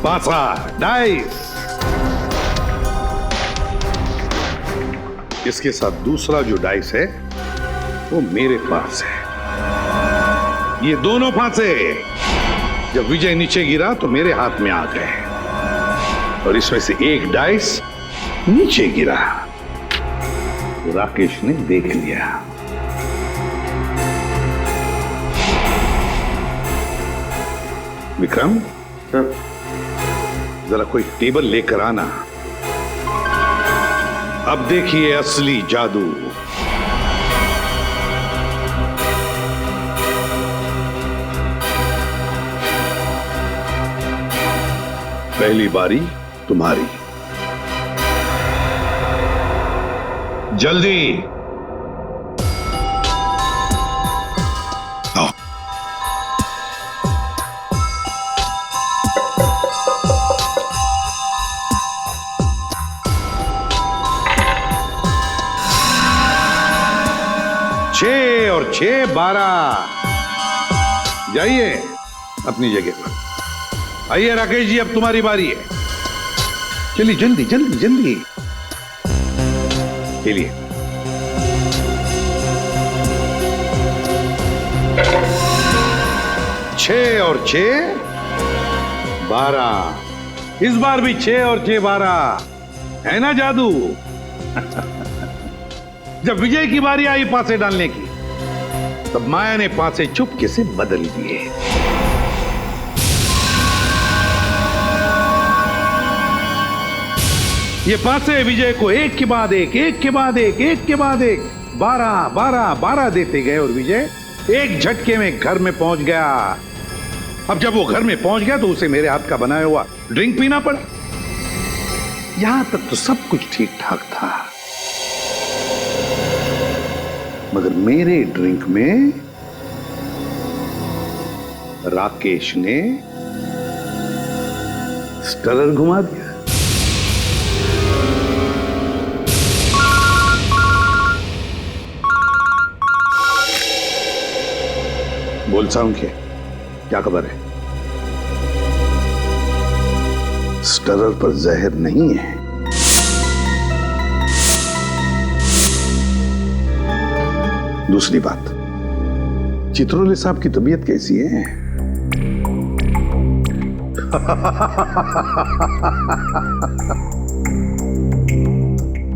पासा डाइस। इसके साथ दूसरा जो डाइस है वो मेरे पास है। ये दोनों फांसे जब विजय नीचे गिरा तो मेरे हाथ में आ गए, और इसमें से एक डाइस नीचे गिरा तो राकेश ने देख लिया। विक्रम जरा कोई टेबल लेकर आना। अब देखिए असली जादू। पहली बारी तुम्हारी। जल्दी आओ। छह और 6 12। जाइए अपनी जगह पर। आइए राकेश जी अब तुम्हारी बारी है। चलिए जल्दी जल्दी जल्दी चलिए। छह और 6 12। इस बार भी 6 और 6 12 है ना जादू। जब विजय की बारी आई पासे डालने की, तब माया ने पासे चुपके से बदल दिए। ये पासे विजय को एक के बाद एक के बाद एक के बाद एक 12 12 12 देते गए, और विजय एक झटके में घर में पहुंच गया। अब जब वो घर में पहुंच गया तो उसे मेरे हाथ का बनाया हुआ ड्रिंक पीना पड़ा। यहां तक तो सब कुछ ठीक ठाक था, मगर मेरे ड्रिंक में राकेश ने स्टरर घुमा दिया। बोल साउंड क्या खबर है? स्टरर पर जहर नहीं है। दूसरी बात, चित्रोले साहब की तबीयत कैसी है?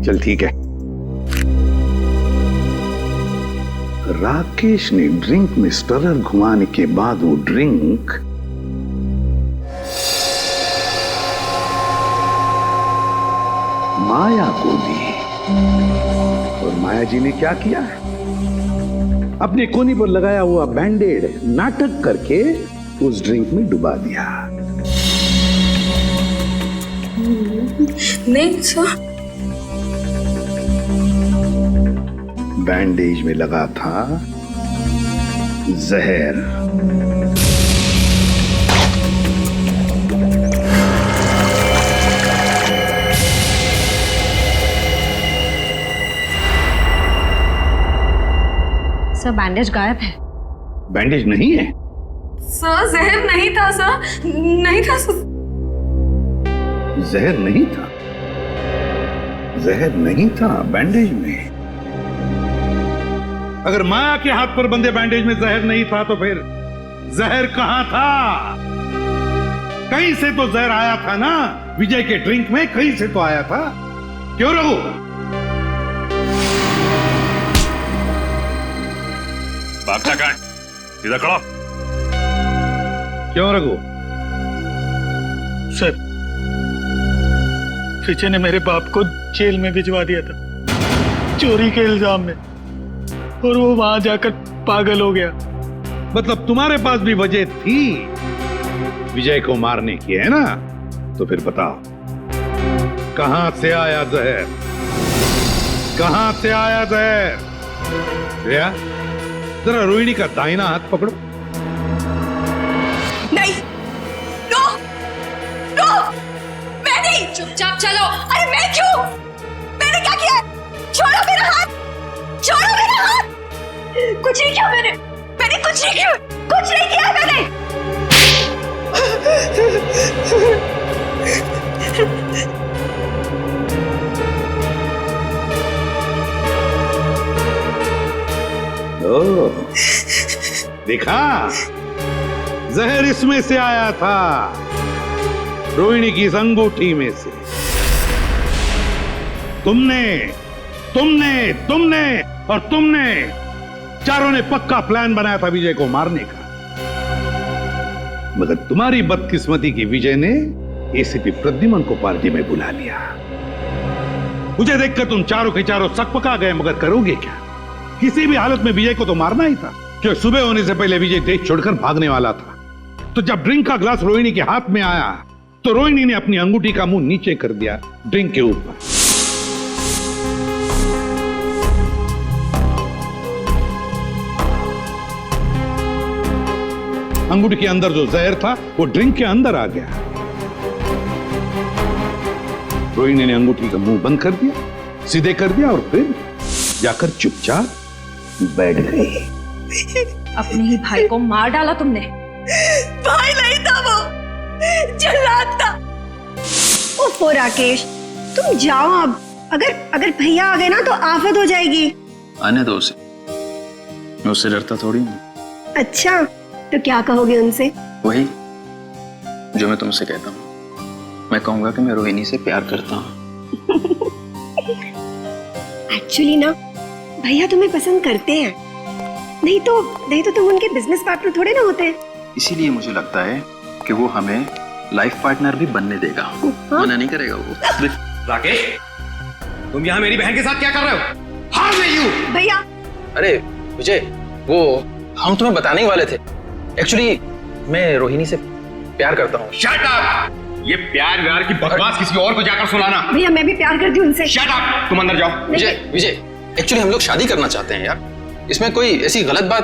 चल ठीक है। राकेश ने ड्रिंक में स्टरर घुमाने के बाद वो ड्रिंक माया को दी, और माया जी ने क्या किया? अपने कोनी पर लगाया हुआ बैंडेड नाटक करके उस ड्रिंक में डुबा दिया। नहीं सर, बैंडेज में लगा था जहर। सर बैंडेज गायब है। बैंडेज नहीं है? सर जहर नहीं था सर, नहीं था सर। जहर नहीं था? जहर नहीं था बैंडेज में? अगर माया के हाथ पर बंधे बैंडेज में जहर नहीं था तो फिर जहर कहां था? कहीं से तो जहर आया था ना, विजय के ड्रिंक में कहीं से तो आया था। क्यों रघु? भागता कहाँ है? सीधा खड़ा। क्यों रघु? सर, विजय ने मेरे बाप को जेल में भिजवा दिया था चोरी के इल्जाम में, और वो वहां जाकर पागल हो गया। मतलब तुम्हारे पास भी वजह थी विजय को मारने की, है ना? तो फिर बताओ, कहां से आया जहर? कहां से आया जहर? श्रेया, जरा रोहिणी का दाहिना हाथ पकड़ो। नहीं, नो, नो, मैं नहीं। चुपचाप चलो। अरे मैं क्यों? मैंने क्या किया? छोड़ो मेरा हाथ, छोड़ो मेरा हाथ। कुछ नहीं किया मैंने कुछ नहीं किया, कुछ नहीं किया मैंने। ओह, देखा, जहर इसमें से आया था, रोहिणी की इस अंगूठी में से। तुमने और तुमने चारों ने पक्का प्लान बनाया था विजय को मारने का, मगर तुम्हारी बदकिस्मती की विजय ने एसीपी प्रद्युमन को पार्टी में बुला लिया। मुझे देखकर तुम चारों के चारों सकपका गए, मगर करोगे क्या? किसी भी हालत में विजय को तो मारना ही था, क्योंकि सुबह होने से पहले विजय देश छोड़कर भागने वाला था। तो जब ड्रिंक का ग्लास रोहिणी के हाथ में आया तो रोहिणी ने अपनी अंगूठी का मुंह नीचे कर दिया ड्रिंक के ऊपर। अंगूठी के अंदर जो जहर था वो ड्रिंक के अंदर आ गया। रोहिणी ने अंगूठी का मुंह बंद कर दिया, सीधे कर दिया, और फिर जाकर चुपचाप बैठ गई। अपने ही भाई को मार डाला तुमने। भाई नहीं था वो, जल्लाद था। ओफो राकेश, तुम जाओ अब। अगर भैया आ गए ना तो आफत हो जाएगी। आने दो उसे, मैं उससे डरता थोड़ी हूँ। अच्छा, तो क्या कहोगे उनसे? वही जो मैं तुमसे कहता हूँ। मैं कहूंगा कि मैं रोहिणी से प्यार करता हूँ। एक्चुअली ना, भैया तुम्हें पसंद करते हैं, नहीं तो तुम उनके बिजनेस पार्टनर थोड़े ना होते हैं। इसीलिए मुझे लगता है कि वो हमें लाइफ पार्टनर भी बनने देगा। मना नहीं करेगा वो। राकेश, तुम यहाँ मेरी बहन के साथ क्या कर रहे हो? How are you? भैया, अरे विजय, वो हम तुम्हें बताने ही वाले थे। एक्चुअली मैं रोहिणी से प्यार करता हूँ। Shut up! ये प्यार व्यार की बकवास किसी और को जाकर सुनाना। भैया मैं भी प्यार करती हूँ उनसे। Shut up! तुम अंदर जाओ। विजय, एक्चुअली हम लोग शादी करना चाहते हैं यार, इसमें कोई ऐसी गलत बात।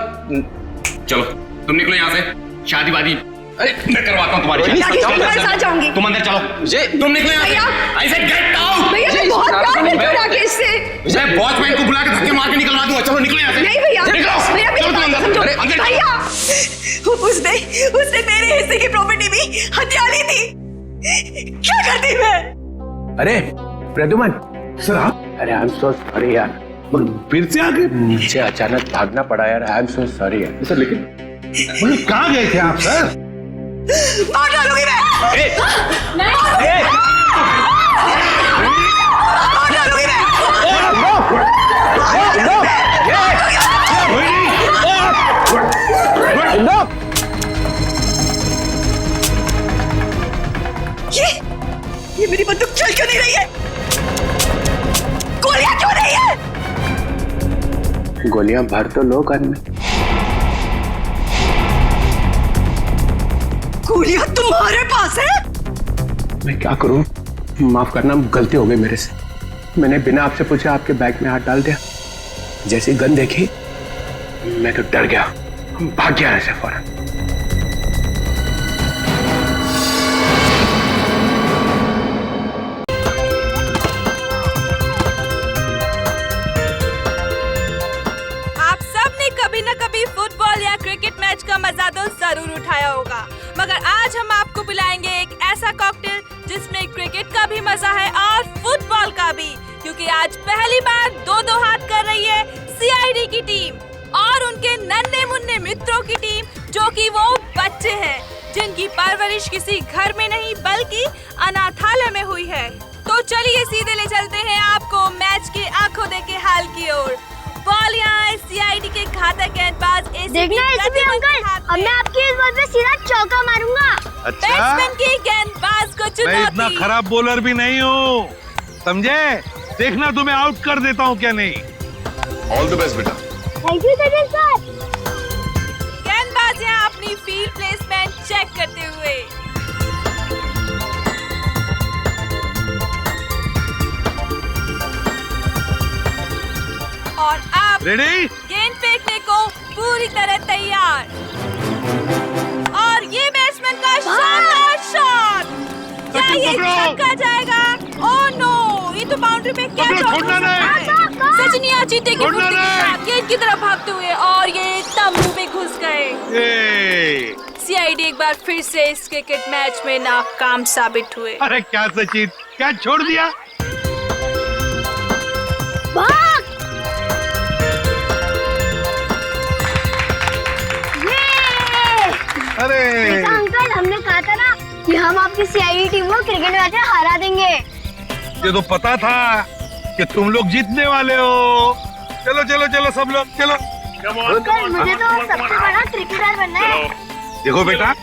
चलो तुम निकलो यहाँ से, शादी वादी अरे मैं करवाता हूँ तुम्हारी शादी। राकेश, तुम्हारे साथ जाऊंगी। तुम अंदर चलो। विजय, तुम निकलो यहाँ से। I said get out! भैया मैं बहुत प्यार करती हूँ राकेश से। मैं वॉचमैन को बुला के धक्के मार के निकलवा दूंगा। चलो निकलो यहाँ से। नहीं भैया, निकलो। भैया चलो तुम अंदर। समझो। अरे अंदर भैया, उसने मेरे हिस्से की प्रॉपर्टी भी हथिया ली थी। क्या करती मैं? अरे प्रद्युमन सर, अरे आई एम सो सॉरी यार, फिर से आके नीचे अचानक भागना पड़ा यार। आई एम सो सॉरी यार। सर लेकिन कहाँ गए थे आप सर? मार डालूंगी मैं। मार डालूंगी मैं। ये मेरी बंदूक चल क्यों नहीं रही है? गोलियां क्यों नहीं है? गोलियां भर तो लो गन में। गोलियां तुम्हारे पास है? मैं क्या करूं? माफ करना, गलती हो गई मेरे से। मैंने बिना आपसे पूछे आपके बैग में हाथ डाल दिया। जैसी गन देखी मैं तो डर गया भाग गया ऐसे फौरन। आप सब ने कभी न कभी फुटबॉल या क्रिकेट मैच का मजा तो जरूर उठाया होगा, मगर आज हम आपको पिलाएंगे एक ऐसा कॉकटेल जिसमें क्रिकेट का भी मजा है और फुटबॉल का भी, क्योंकि आज पहली बार दो हाथ कर रही है सीआईडी की टीम और उनके नन्हे मुन्ने मित्रों की टीम, जो कि वो बच्चे हैं जिनकी परवरिश किसी घर में नहीं बल्कि अनाथालय में हुई है। तो चलिए सीधे ले चलते हैं आपको मैच के आंखों देखे हाल की ओर। बॉल यहाँ है सीआईडी के घातक गेंदबाज देखना एसीपी अंकल, अब मैं आपकी इस बॉल पे सीधा चौका मारूंगा। अच्छा, बैट्समैन की गेंदबाज को मैं चुनौती। इतना खराब बॉलर भी नहीं हूँ, समझे? देखना तुम्हें आउट कर देता हूँ क्या नहीं। ऑल द बेस्ट बेटा। Thank you sir. गेंदबाज यहाँ अपनी फील्ड प्लेसमेंट चेक करते हुए। और अब रेडी? गेंद फेंकने को पूरी तरह तैयार। और ये बैट्समैन का शानदार शॉट, क्या ये छक्का जाएगा? ओह नो, ये तो बाउंड्री पे कैच हो गया। सचिनिया चीते की फुर्ती के साथ गेंद की तरफ भागते हुए और ये तंबू में घुस गए। सीआईडी एक बार फिर से इस क्रिकेट मैच में नाकाम साबित हुए। अरे क्या सचिन, क्या छोड़ दिया? अरे अंकल, हमने कहा था ना कि हम आपकी सीआईडी टीम को क्रिकेट मैच में हरा देंगे। ये तो पता था कि तुम लोग जीतने वाले हो। चलो चलो चलो सब लोग चलो। अंकल, मुझे तो सबसे बड़ा क्रिकेटर बनना है। देखो बेटा,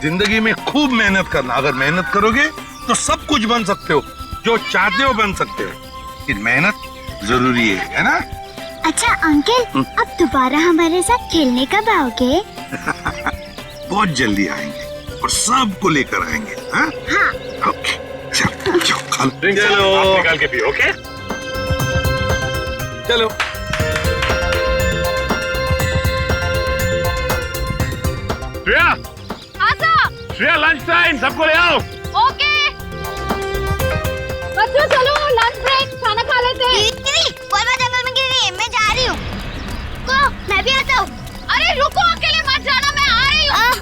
जिंदगी में खूब मेहनत करना। अगर मेहनत करोगे तो सब कुछ बन सकते हो, जो चाहते हो बन सकते हो, लेकिन मेहनत जरूरी है ना? अच्छा अंकल, अब दोबारा हमारे साथ खेलने कब आओगे? बहुत जल्दी आएंगे और सबको लेकर आएंगे। हाँ? ओके, चलो चलो चलो निकाल के पियो। ओके चलो। श्रेया, श्रेया लंच टाइम, सबको ले आओ। ओके बच्चों, चलो लंच ब्रेक, खाना खा लेते हैं। जंगल में गिर रही है, मैं जा रही हूँ। मैं भी आता हूँ। अरे रुको, अकेले मत जाना, मैं आ रही हूँ।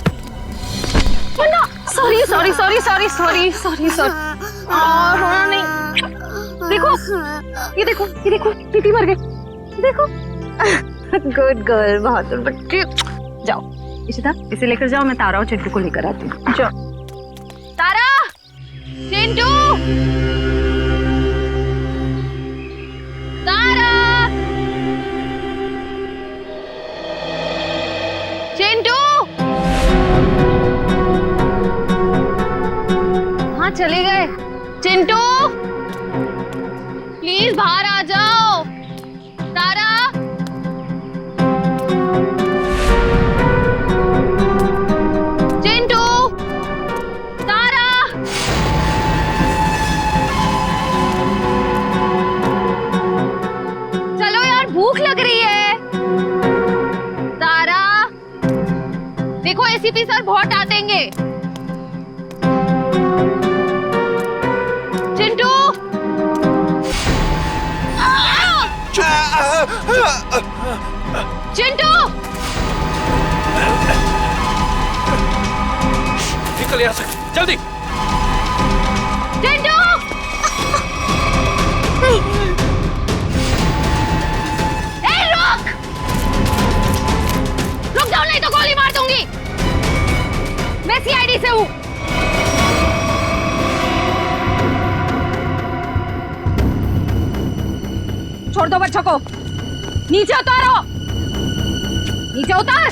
Sorry sorry sorry sorry sorry sorry sorry. रोना नहीं। देखो टीटी मर गई। देखो गुड गर्ल, बहादुर बच्चे। जाओ इशिता, इसे लेकर जाओ, मैं तारा और चिंटू को लेकर आती हूँ। जाओ तारा, चिंटू, तारा, चिंटू। हाँ चले गए। चिंटू प्लीज बाहर आ जाओ। तारा, चिंटू, तारा। चलो यार, भूख लग रही है। तारा, देखो एसीपी सर बहुत डांटेंगे। चिंटू, चिंटू, निकल यहाँ से जल्दी। चिंटू, रुक जाओ, नहीं तो गोली मार दूंगी। मैं सीआईडी से हूँ। छोड़ दो बच्चों को, नीचे उतारो, नीचे उतार।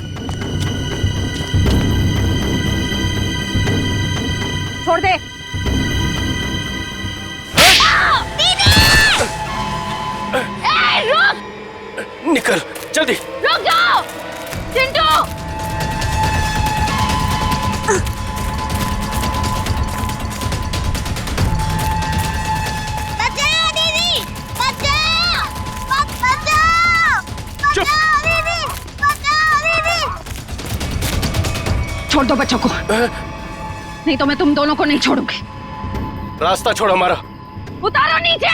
छोड़ दे। रुक, निकल जल्दी। रुक जाओ चिंटू। बचाओ दीदी, बचाओ, बचाओ, बचाओ दीदी, बचाओ दीदी। दो बच्चों को, नहीं तो मैं तुम दोनों को नहीं छोड़ूंगी। रास्ता छोड़ हमारा। उतारो नीचे।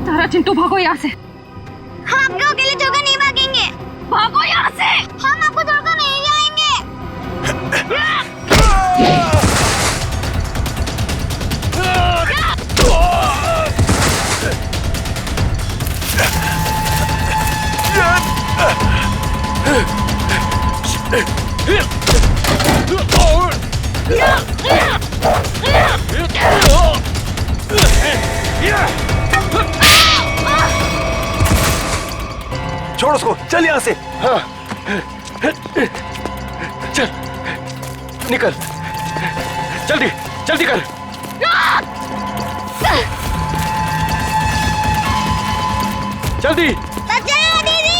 तारा चिंटू भागो यहाँ से। हम आपको अकेले छोड़कर नहीं भागेंगे। भागो यहाँ से। हम आपको छोड़कर नहीं जाएंगे। छोड़ उसको, चल यहाँ से। हाँ। चल, निकल, जल्दी जल्दी कर। जल्दी। बचाओ दीदी।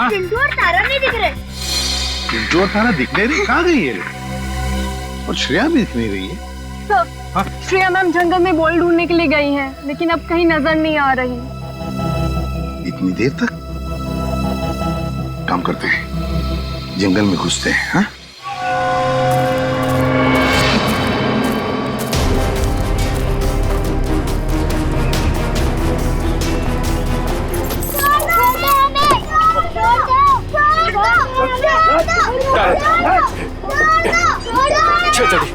चिंटू और तारा नहीं दिख रहे। चिंटू और तारा दिख नहीं रही, कहाँ गई है? और श्रेया भी दिख नहीं रही है। श्रेया मैम जंगल में बॉल ढूंढने के लिए गई हैं, लेकिन अब कहीं नजर नहीं आ रही। इतनी देर तक? काम करते हैं, जंगल में घुसते हैं। हाँ? चल जल्दी।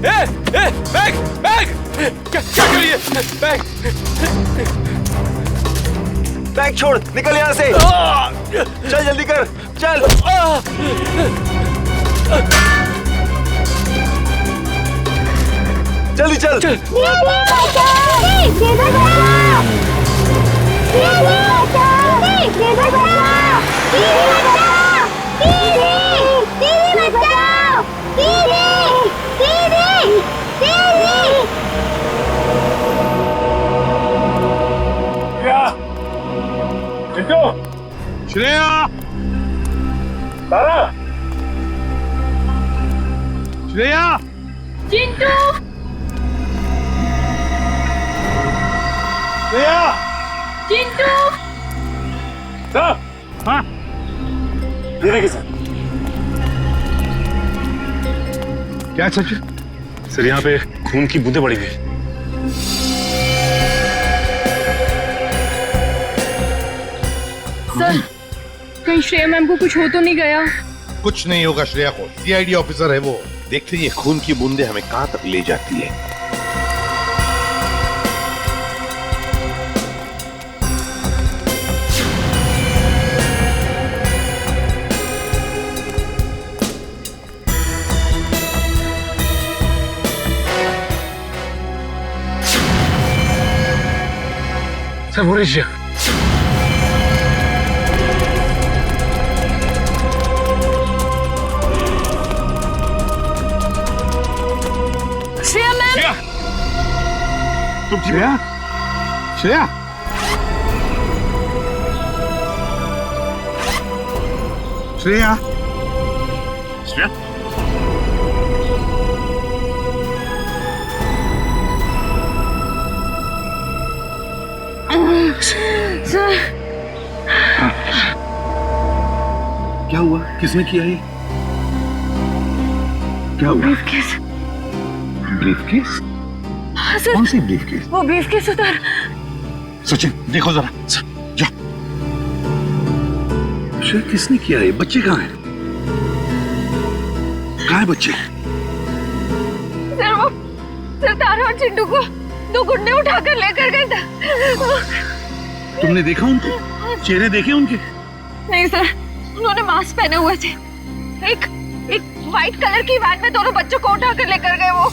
बैग बैग क्या करिए? बैग बैग छोड़, निकल यहाँ से। चल जल्दी कर, चल। जल्दी चल, चल। श्रेया, तारा, श्रेया, चिंटू, श्रेया, चिंटू। सर, हाँ, ये सर। क्या सच? सर यहाँ पे खून की बूंदें पड़ी हुई। सर, कहीं श्रेया मैम को कुछ हो तो नहीं गया? कुछ नहीं होगा श्रेया को, सीआईडी ऑफिसर है वो। देखते ये खून की बूंदें हमें कहां तक ले जाती है। सर मोरिशिया श्रेया मैम, तुम श्रेया श्रेया श्रेया श्रेया सर क्या हुआ? किसने किया ये? क्या हुआ? ब्रीफकेस। ब्रीफकेस? हाँ सर। कौन सी ब्रीफकेस? वो ब्रीफकेस उधर। सचिन देखो जरा, जाओ। शायद किसने किया है? बच्चे कहाँ हैं? कहाँ है बच्चे? सर तारा और चिंटू को 2 गुंडे उठाकर लेकर गए थे। तुमने देखा उनको? चेहरे देखे उनके? नहीं सर, उन्होंने मास्क पहने हुए थे। एक व्हाइट कलर की वैन में दोनों बच्चों को उठाकर लेकर गए वो।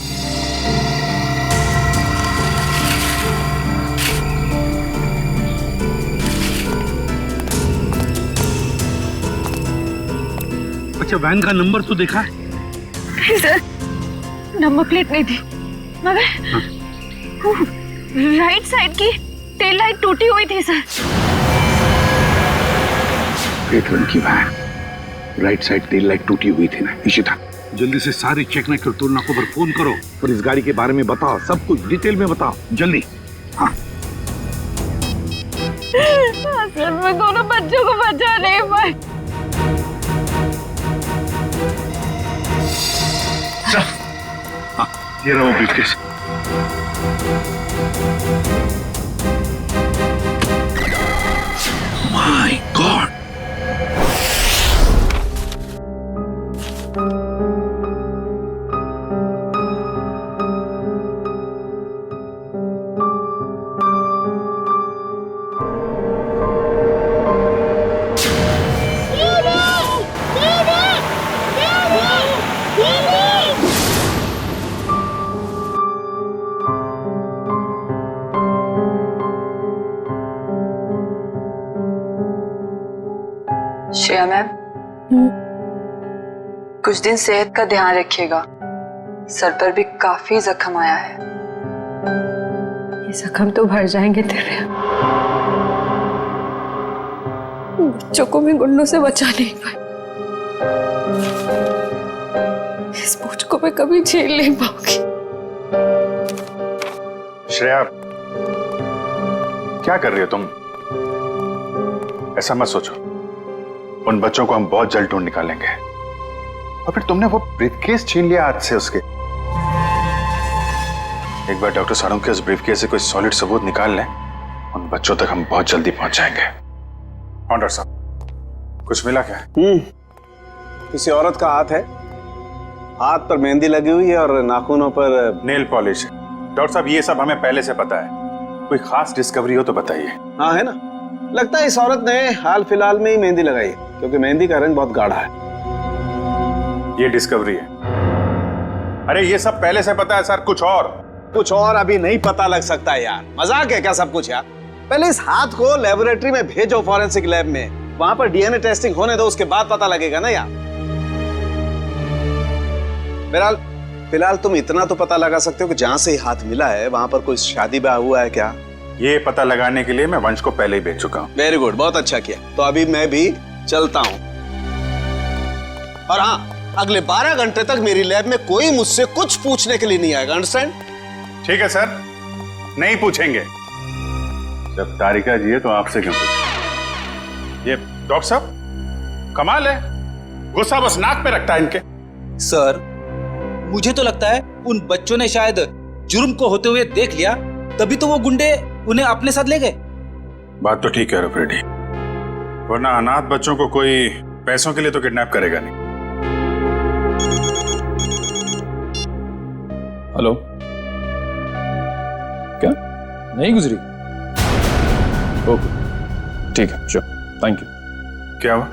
अच्छा, वैन का नंबर तो देखा है? नहीं सर, नंबर प्लेट नहीं थी, मगर राइट साइड की टेल लाइट टूटी हुई थी सर। रेड रंग की van, right side tail light टूटी हुई थी ना। इशिता, जल्दी से सारी चेक नाइट कंट्रोल नाकों पर फोन करो और इस गाड़ी के बारे में बताओ, सब कुछ डिटेल में बताओ, जल्दी। हाँ सर, मैं दोनों बच्चों को बचा नहीं पाई। हाँ, ये रहा वो briefcase. My God, Shreya ma'am, कुछ दिन सेहत का ध्यान रखिएगा। सर पर भी काफी जख्म आया है। ये जख्म तो भर जाएंगे तेरे। बच्चों को मैं गुंडों से बचा नहीं पाई। इस बोझ को मैं कभी झेल नहीं पाऊंगी। श्रेया, क्या कर रही हो तुम? ऐसा मत सोचो, उन बच्चों को हम बहुत जल्द ढूंढ निकालेंगे। और फिर तुमने वो ब्रीफकेस छीन लिया हाथ से उसके। एक बार डॉक्टर साड़ू के उस ब्रीफकेस से कोई सॉलिड सबूत निकाल लें, उन बच्चों तक हम बहुत जल्दी पहुंच जाएंगे। हाँ डॉक्टर साहब, कुछ मिला क्या? किसी औरत का हाथ है, हाथ पर मेहंदी लगी हुई है और नाखूनों पर नेल पॉलिश। डॉक्टर साहब, ये सब हमें पहले से पता है, कोई खास डिस्कवरी हो तो बताइए। हाँ है ना, लगता है इस औरत ने हाल फिलहाल में ही मेहंदी लगाई है, क्योंकि मेहंदी का रंग बहुत गाढ़ा है। ये डिस्कवरी है? अरे ये सब पहले से पता है सर, कुछ और अभी नहीं पता लग सकता है यार। मजाक है क्या सब कुछ यार? पहले इस हाथ को लेबोरेटरी में भेजो, फॉरेंसिक लैब में, वहां पर डीएनए टेस्टिंग होने दो, उसके बाद पता लगेगा ना यार। फिलहाल तुम इतना तो पता लगा सकते हो कि जहां से हाथ मिला है वहां पर कोई शादी ब्याह हुआ है क्या? ये पता लगाने के लिए मैं वंश को पहले ही भेज चुका हूँ। वेरी गुड, बहुत अच्छा किया। तो अभी मैं भी चलता हूँ। और हाँ, अगले 12 घंटे तक मेरी लैब में कोई मुझसे कुछ पूछने के लिए नहीं आएगा, अंडरस्टैंड? ठीक है सर, नहीं पूछेंगे। जब तारिका जी है तो आपसे क्यों पूछें? ये डॉक्टर साहब कमाल है, गुस्सा बस नाक पे रखता है इनके। सर, मुझे तो लगता है उन बच्चों ने शायद जुर्म को होते हुए देख लिया, तभी तो वो गुंडे उन्हें अपने साथ ले गए। बात तो ठीक है रेड्डी, वरना अनाथ बच्चों को कोई पैसों के लिए तो किडनैप करेगा नहीं। हेलो, क्या नहीं गुजरी? ओके, ठीक है, श्योर, थैंक यू। क्या हुआ?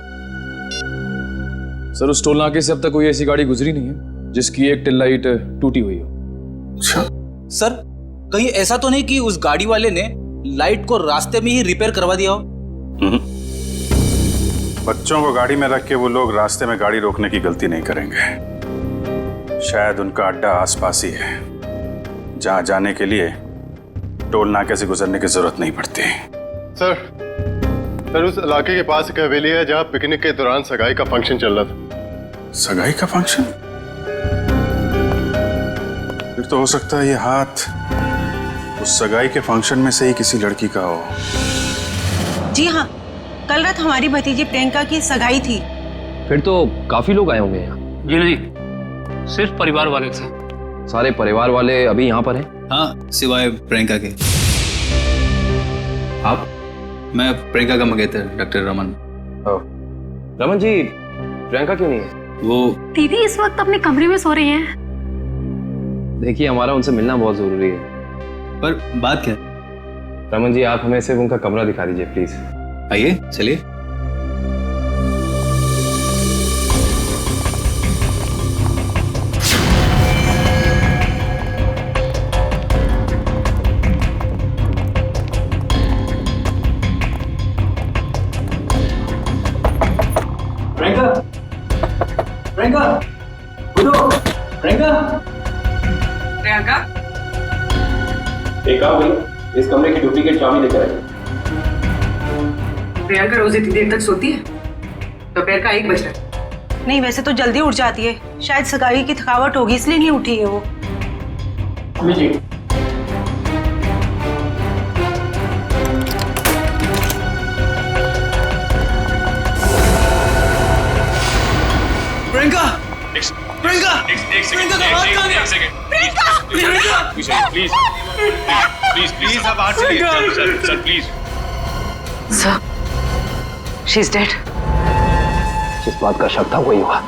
सर, उस टोल नाके से अब तक कोई ऐसी गाड़ी गुजरी नहीं है जिसकी एक टेल लाइट टूटी हुई हो। सर, कहीं ऐसा तो नहीं कि उस गाड़ी वाले ने लाइट को रास्ते में ही रिपेयर करवा दिया हो। बच्चों को गाड़ी में रख के वो लोग रास्ते में गाड़ी रोकने की गलती नहीं करेंगे। शायद उनका अड्डा आसपास ही है, जहां जाने के लिए टोल नाके से गुजरने की जरूरत नहीं पड़ती। सर उस इलाके के पास एक हवेली है जहाँ पिकनिक के दौरान सगाई का फंक्शन चल रहा था। सगाई का फंक्शन? फिर तो हो सकता है ये हाथ उस सगाई के फंक्शन में से ही किसी लड़की का हो। जी हाँ, कल रात हमारी भतीजी प्रियंका की सगाई थी। फिर तो काफी लोग आए होंगे यहाँ। जी नहीं, सिर्फ परिवार वाले थे। सारे परिवार वाले अभी यहाँ पर हैं? हाँ, सिवाय प्रियंका के। आप? मैं प्रियंका का मंगेतर डॉक्टर रमन। रमन जी, प्रियंका क्यों नहीं है? वो दीदी इस वक्त अपने कमरे में सो रही हैं। देखिए, हमारा उनसे मिलना बहुत जरूरी है। पर बात क्या? रमन जी, आप हमें सिर्फ उनका कमरा दिखा दीजिए प्लीज। आइए, चलिए। प्रियंका, प्रियंका, उठो, प्रियंका। प्रियंका, एक काम करिए, इस कमरे की डुप्लीकेट चाबी लेकर आइए। प्रियंका रोज इतनी देर तक सोती है? दोपहर का 1 बज रहा है। नहीं, वैसे तो जल्दी उठ जाती है। शायद सगाई की थकावट होगी इसलिए नहीं उठी है वो। लीजिए। प्रियंका, प्रियंका, प्रियंका का हाथ कहाँ गया? प्रियंका, प्लीज प्लीज प्लीज आप बाहर चलिए। Sir please. Sir, she is dead. जिस बात का शक था वही हुआ।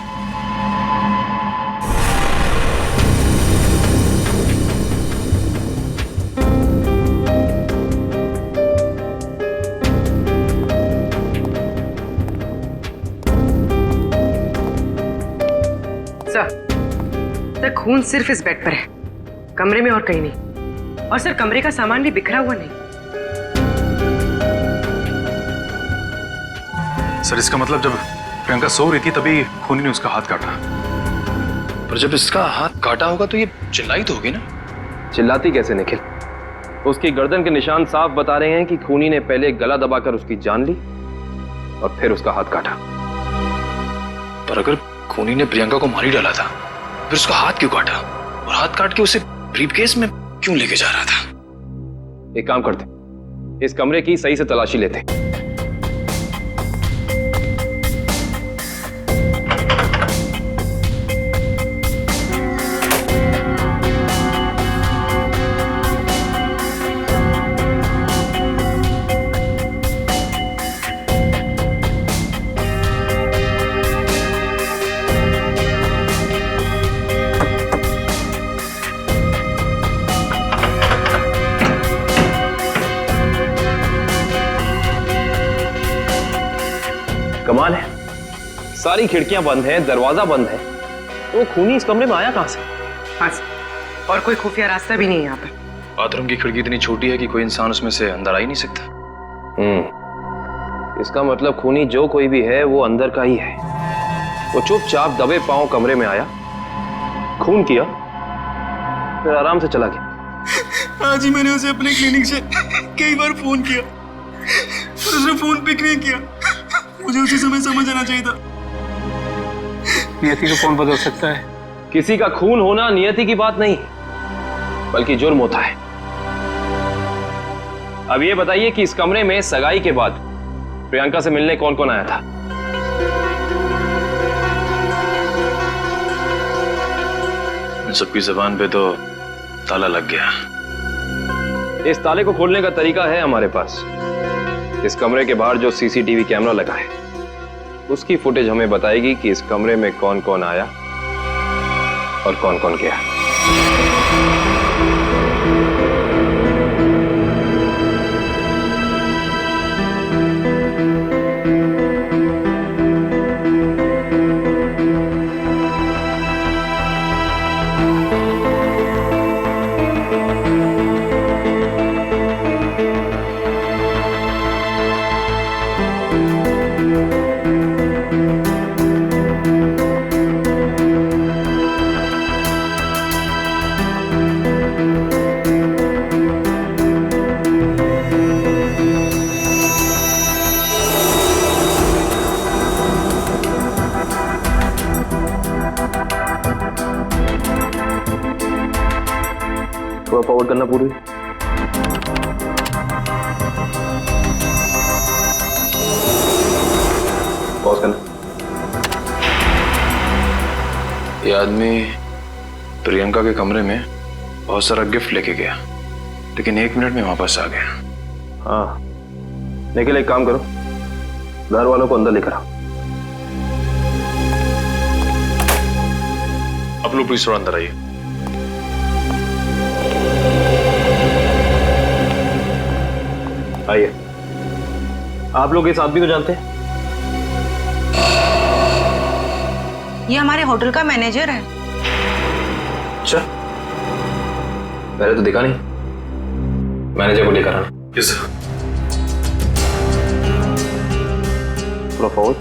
सर, खून सिर्फ इस बेड पर है, कमरे में और कहीं नहीं। और सर, कमरे का सामान भी बिखरा हुआ नहीं। सर, इसका मतलब जब प्रियंका सो रही थी तभी खूनी ने उसका हाथ काटा। पर जब इसका हाथ काटा होगा तो ये चिल्लाई तो होगी ना? चिल्लाती कैसे निखिल? उसकी गर्दन के निशान साफ बता रहे हैं कि खूनी ने पहले गला दबाकर उसकी जान ली और फिर उसका हाथ काटा। पर अगर खूनी ने प्रियंका को मार ही डाला था, फिर उसका हाथ क्यों काटा? और हाथ काट के उसे ब्रीफकेस में क्यों लेके जा रहा था? एक काम करते, इस कमरे की सही से तलाशी लेते। कमाल है, सारी खिड़कियां बंद हैं, दरवाजा बंद है, तो खूनी इस कमरे में आया कहां से? हाँ, और कोई खुफिया रास्ता भी नहीं है यहाँ पर। बाथरूम की खिड़की इतनी छोटी है कि कोई इंसान उसमें से अंदर आ ही नहीं सकता। इसका मतलब खूनी जो कोई भी है वो अंदर का ही है। वो चुपचाप दबे पांव कमरे में आया, खून किया, फिर आराम से चला गया। आज ही मैंने उसे अपने क्लिनिक से कई बार फोन किया और उसने फोन पिक नहीं किया। मुझे उसी समय समझ आना चाहिए था। नियति को कौन बदल सकता है? किसी का खून होना नियति की बात नहीं, बल्कि जुर्म होता है। अब ये बताइए कि इस कमरे में सगाई के बाद प्रियंका से मिलने कौन कौन आया था? इन सबकी जुबान पे तो ताला लग गया। इस ताले को खोलने का तरीका है हमारे पास। इस कमरे के बाहर जो सीसीटीवी कैमरा लगा है, उसकी फुटेज हमें बताएगी कि इस कमरे में कौन कौन आया और कौन कौन गया। फॉरवर्ड करना पूरी। पॉज करना। ये आदमी प्रियंका के कमरे में बहुत सारा गिफ्ट लेके गया, लेकिन 1 मिनट में वापस आ गया। हाँ, निखिल एक काम करो, घर वालों को अंदर लेकर आओ। आप लोग प्लीज थोड़ा अंदर आइए। आइए। आप लोग इस आदमी को जानते हैं? ये हमारे होटल का मैनेजर है। अच्छा, पहले तो दिखा नहीं। मैनेजर को लेकर आना। Yes sir. थोड़ा फॉरवर्ड।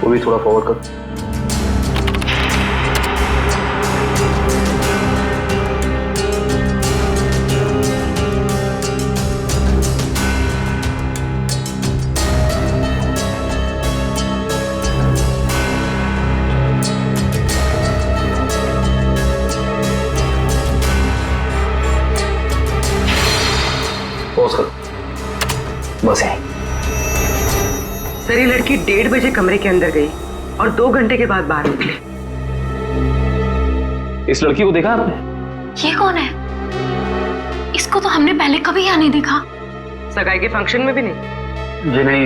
वो भी थोड़ा फॉरवर्ड कर। पॉज कर। बस यहीं। सर ये लड़की 1:30 बजे कमरे के अंदर गई और 2 घंटे के बाद बाहर निकली। इस लड़की को देखा आपने? ये कौन है? इसको तो हमने पहले कभी यहाँ नहीं देखा। सगाई के फंक्शन में भी नहीं? जी नहीं,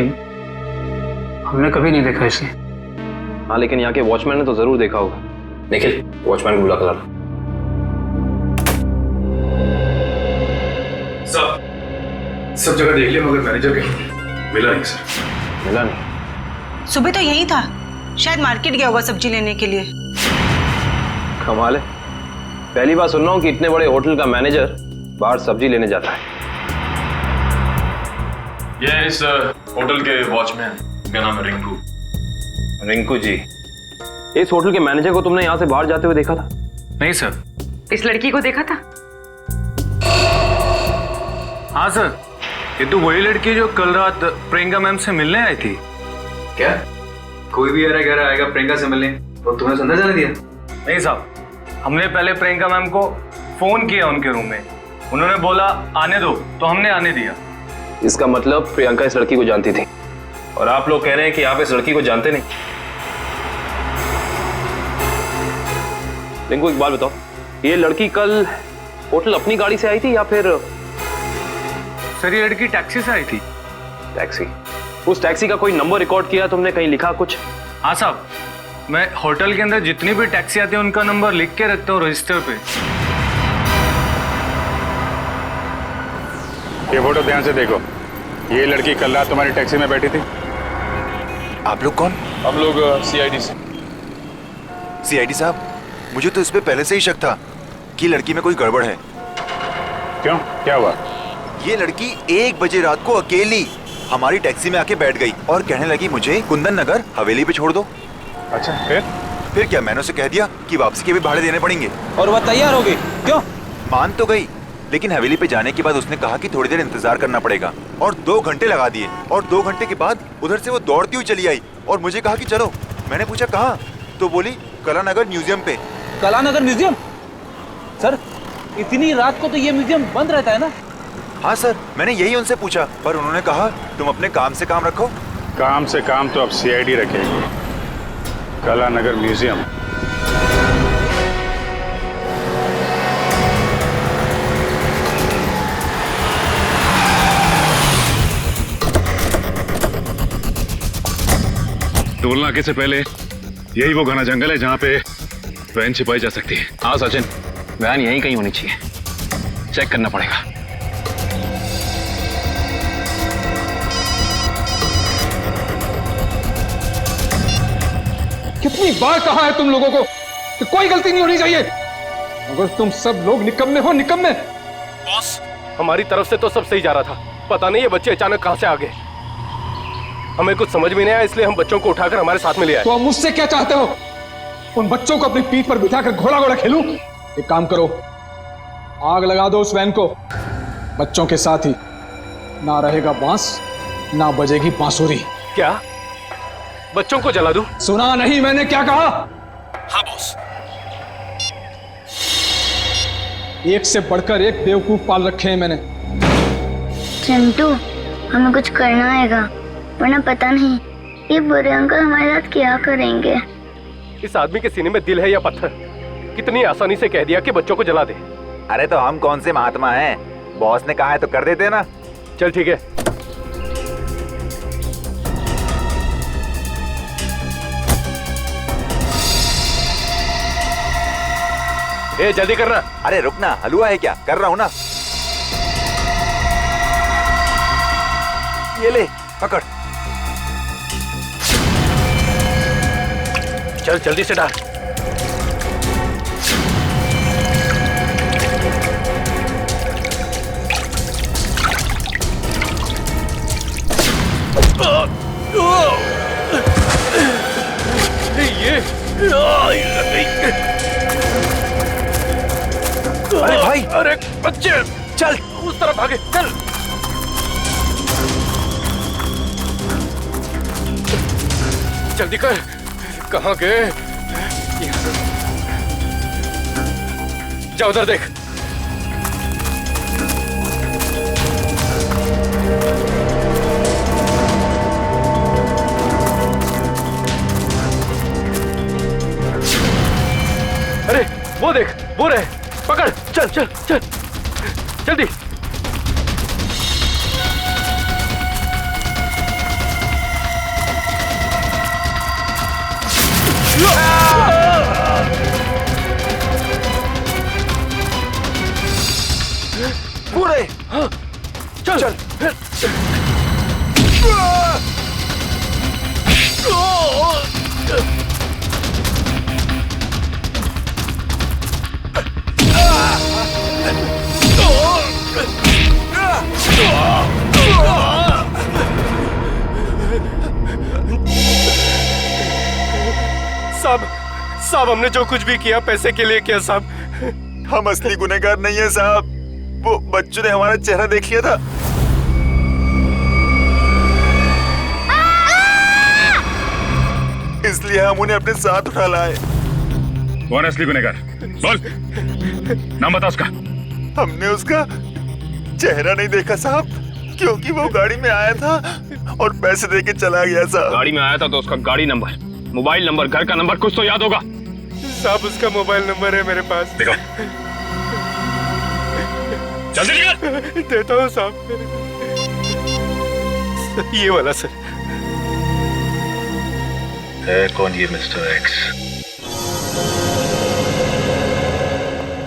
हमने कभी नहीं देखा इसे। हाँ, लेकिन यहाँ के वॉचमैन ने तो जरूर देखा होगा। निखिल, वॉचमैन को बुला कर लाना। सब जगह देख लिया मगर मैनेजर कहीं मिला नहीं सर। मिला नहीं? सुबह तो यही था, शायद मार्केट गया होगा सब्जी लेने के लिए। कमाल है, पहली बार सुन रहा हूँ कि इतने बड़े होटल का मैनेजर बाहर सब्जी लेने जाता है। ये इस होटल के वॉचमैन का नाम है रिंकू। रिंकू जी, इस होटल के मैनेजर को तुमने यहाँ से बाहर जाते हुए देखा था? नहीं सर। इस लड़की को देखा था? हाँ सर, ये तो वही लड़की जो कल रात प्रियंका मैम से मिलने आई थी। क्या कोई भी यार घर आएगा प्रियंका से मिलने तो तुम्हें अंदर जाने दिया? नहीं साहब, हमने पहले प्रियंका मैम को फोन किया उनके रूम में, उन्होंने बोला आने दो, तो हमने आने दिया। इसका मतलब प्रियंका इस लड़की को जानती थी, और आप लोग कह रहे हैं कि आप इस लड़की को जानते नहीं। रिंकू एक बात बताओ, ये लड़की कल होटल अपनी गाड़ी से आई थी या फिर? सर ये लड़की टैक्सी से आई थी। टैक्सी? उस टैक्सी का कोई नंबर रिकॉर्ड किया तुमने, कहीं लिखा कुछ? हाँ साहब, मैं होटल के अंदर जितनी भी टैक्सी आती है उनका नंबर लिख के रखता हूँ रजिस्टर पे। ये फोटो ध्यान से देखो, ये लड़की कल रात तुम्हारी टैक्सी में बैठी थी। आप लोग कौन? हम लोग सीआईडी से। सीआईडी साहब, मुझे तो इस पे पहले से ही शक था कि लड़की में कोई गड़बड़ है। क्यों, क्या हुआ? ये लड़की 1 बजे रात को अकेली हमारी टैक्सी में आके बैठ गई और कहने लगी मुझे कुंदन नगर हवेली पे छोड़ दो। अच्छा, फिर क्या मैंने उसे कह दिया कि वापसी के भी भाड़े देने पड़ेंगे। और वह तैयार हो गई? क्यों? मान तो गई, लेकिन हवेली पे जाने के बाद उसने कहा कि थोड़ी देर इंतजार करना पड़ेगा, और 2 घंटे लगा दिए। और 2 घंटे के बाद उधर से वो दौड़ती हुई चली आई और मुझे कहा कि चलो। मैंने पूछा कहाँ, तो बोली कलानगर म्यूजियम पे। कलानगर म्यूजियम? सर इतनी रात को तो ये म्यूजियम बंद रहता है ना? हाँ सर, मैंने यही उनसे पूछा, पर उन्होंने कहा तुम अपने काम से काम रखो। काम से काम तो अब सीआईडी रखेगी। कलानगर म्यूजियम? टोल नाके से पहले यही वो घना जंगल है जहाँ पे वैन छिपाई जा सकती है। हाँ सचिन, वैन यहीं कहीं होनी चाहिए, चेक करना पड़ेगा। कितनी बार कहा है तुम लोगों को कि कोई गलती नहीं होनी चाहिए, मगर तुम सब लोग निकम्मे हो, निकम्मे। बॉस, हमारी तरफ से तो सब सही जा रहा था, पता नहीं ये बच्चे अचानक कहां से आ गए। हमें कुछ समझ में नहीं आया, इसलिए हम बच्चों को उठाकर हमारे साथ में ले आए। तो आप मुझसे क्या चाहते हो? उन बच्चों को अपनी पीठ पर बिठाकर घोड़ा घोड़ा खेलूं? एक काम करो, आग लगा दो उस वैन को। बच्चों के साथ ही ना रहेगा बांस, ना बजेगी बांसुरी। क्या बच्चों को जला दूं? सुना नहीं मैंने क्या कहा? हाँ बॉस। एक से बढ़कर एक बेवकूफ पाल रखे हैं मैंने। चिंटू, हमें कुछ करना आएगा, वरना पता नहीं ये बुरे अंकल हमारे साथ क्या करेंगे। इस आदमी के सीने में दिल है या पत्थर? कितनी आसानी से कह दिया कि बच्चों को जला दे। अरे तो हम कौन से महात्मा हैं? बॉस ने कहा है तो कर देते ना। चल ठीक है। ए जल्दी करना। अरे रुकना, हलवा है क्या? कर रहा हूँ ना। ये ले पकड़। चल जल्दी से डाल। अरे भाई, अरे बच्चे चल उस तरफ भागे, चल। जल्दी कर, कहाँ गए? जा उधर देख। अरे वो देख, वो रहे, पकड़। चल चल चल जल्दी। पूरे हाँ, चल चल। साहब हमने जो कुछ भी किया पैसे के लिए किया साहब। हम असली गुनहगार नहीं है साहब। वो बच्चों ने हमारा चेहरा देख लिया था। इसलिए हम उन्हें अपने साथ उठा लाए। कौन है असली गुनहगार? बोल, नाम बता उसका। हमने उसका चेहरा नहीं देखा साहब, क्योंकि वो गाड़ी में आया था और पैसे देके चला गया साहब। गाड़ी में आया था तो उसका गाड़ी नंबर, मोबाइल नंबर, घर का नंबर कुछ तो याद होगा। साहब उसका मोबाइल नंबर है मेरे पास। देखो जल्दी निकल। देता हूँ साहब, ये वाला सर। है कौन ये मिस्टर एक्स?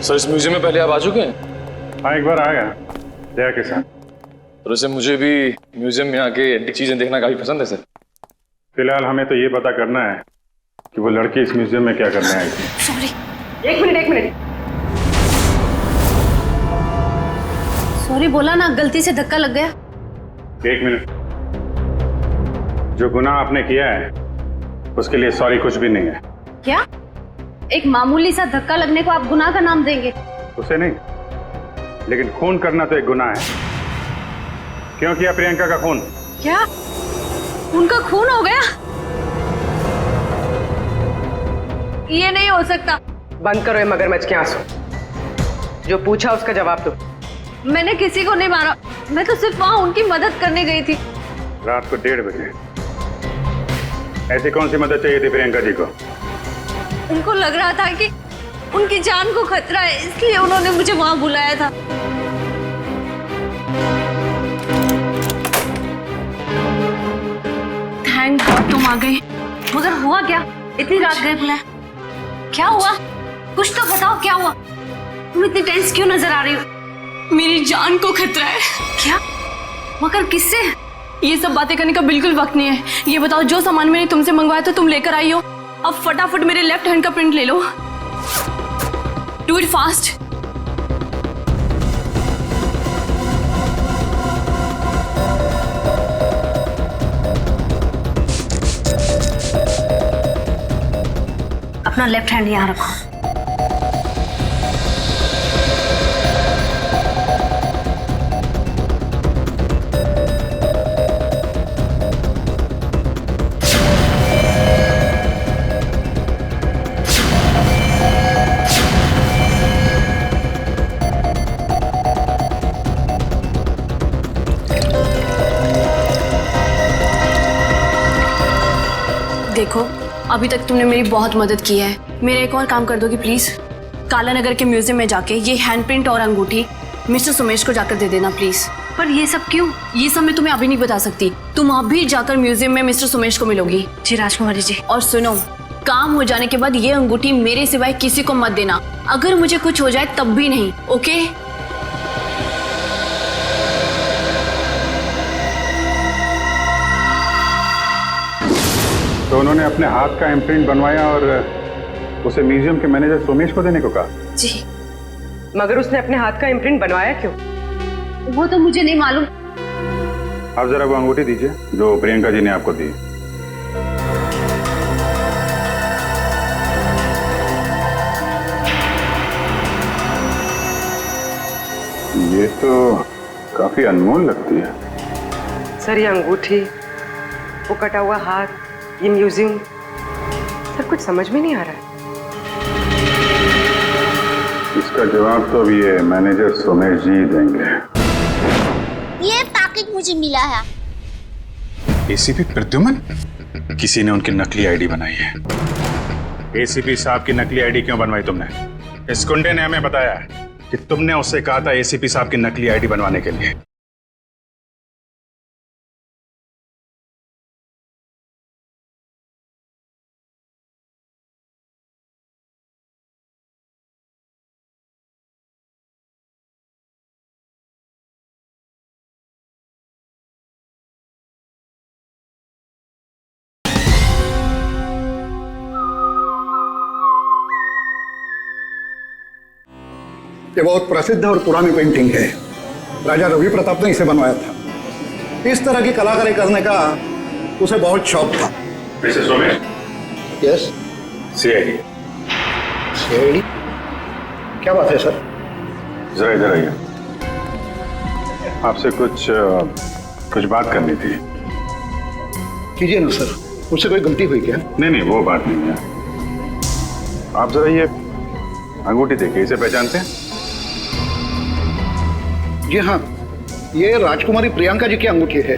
सर इस म्यूजियम में पहले आप आ चुके हैं? हाँ एक बार आया दया के साथ। तो वैसे मुझे भी म्यूजियम में आके एंटीक चीजें देखना काफी पसंद है सर। फिलहाल हमें तो ये पता करना है कि वो लड़की इस म्यूजियम में क्या करने आई थी। सॉरी, एक मिनट। सॉरी बोला ना, गलती से धक्का लग गया। एक मिनट। जो गुनाह आपने किया है उसके लिए सॉरी कुछ भी नहीं है। क्या? एक मामूली सा धक्का लगने को आप गुनाह का नाम देंगे? उसे नहीं, लेकिन खून करना तो एक गुनाह है। क्यों किया प्रियंका का खून? क्या उनका खून हो गया? ये नहीं हो सकता। बंद करो ये मगरमच्छ के आंसू। जो पूछा उसका जवाब दो। मैंने किसी को नहीं मारा, मैं तो सिर्फ वहां उनकी मदद करने गई थी। रात को 1:30 बजे ऐसी कौन सी मदद चाहिए थी प्रियंका जी को? उनको लग रहा था कि उनकी जान को खतरा है, इसलिए उन्होंने मुझे वहां बुलाया था। थैंक गॉड तुम आ गए। मगर हुआ क्या? इतनी रात गए बुलाया, क्या हुआ? कुछ तो बताओ, क्या हुआ? तुम इतनी टेंस क्यों नजर आ रही हो? मेरी जान को खतरा है। क्या? मगर किससे? ये सब बातें करने का बिल्कुल वक्त नहीं है। ये बताओ, जो सामान मैंने तुमसे मंगवाया था तुम लेकर आई हो, अब फटाफट मेरे लेफ्ट हैंड का प्रिंट ले लो। Do it fast. अपना लेफ्ट हैंड यहाँ रखो। देखो, अभी तक तुमने मेरी बहुत मदद की है। मेरा एक और काम कर दोगी प्लीज? काला नगर के म्यूजियम में जाके ये हैंडप्रिंट और अंगूठी मिस्टर सुमेश को जाकर दे देना प्लीज। पर ये सब क्यों? ये सब मैं तुम्हें अभी नहीं बता सकती। तुम अभी जाकर म्यूजियम में मिस्टर सुमेश को मिलोगी। जी राजकुमारी जी। और सुनो, काम हो जाने के बाद ये अंगूठी मेरे सिवाय किसी को मत देना। अगर मुझे कुछ हो जाए तब भी नहीं, ओके? तो उन्होंने अपने हाथ का इम्प्रिंट बनवाया और उसे म्यूजियम के मैनेजर सोमेश को देने को कहा। जी, मगर उसने अपने हाथ का इम्प्रिंट बनवाया क्यों? वो तो मुझे नहीं मालूम। आप जरा वो अंगूठी दीजिए जो प्रियंका जी ने आपको दी। ये तो काफी अनमोल लगती है। सर, ये अंगूठी, वो कटा हुआ हाथ, ये म्यूजियम, सर कुछ समझ में नहीं आ रहा है। इसका जवाब तो अभी ये मैनेजर सोमेश जी देंगे। ये पैकेट मुझे मिला है। एसीपी प्रद्युमन? किसी ने उनकी नकली आईडी बनाई है। एसीपी साहब की नकली आईडी क्यों बनवाई तुमने? इस गुंडे ने हमें बताया कि तुमने उससे कहा था एसीपी साहब की नकली आईडी बनवाने के लिए। ये बहुत प्रसिद्ध और पुरानी पेंटिंग है। राजा रवि प्रताप ने इसे बनवाया था। इस तरह की कलाकारी करने का उसे बहुत शौक था। Mister Somesh. Yes. CID. CID? क्या बात है सर? जरा इधर आइए। आपसे कुछ बात करनी थी। कीजिए ना सर, मुझसे कोई गलती हुई क्या? नहीं, वो बात नहीं है। आप जरा ये अंगूठी देखिए, इसे पहचानते हैं? जी हाँ, ये राजकुमारी प्रियंका जी की अंगूठी है।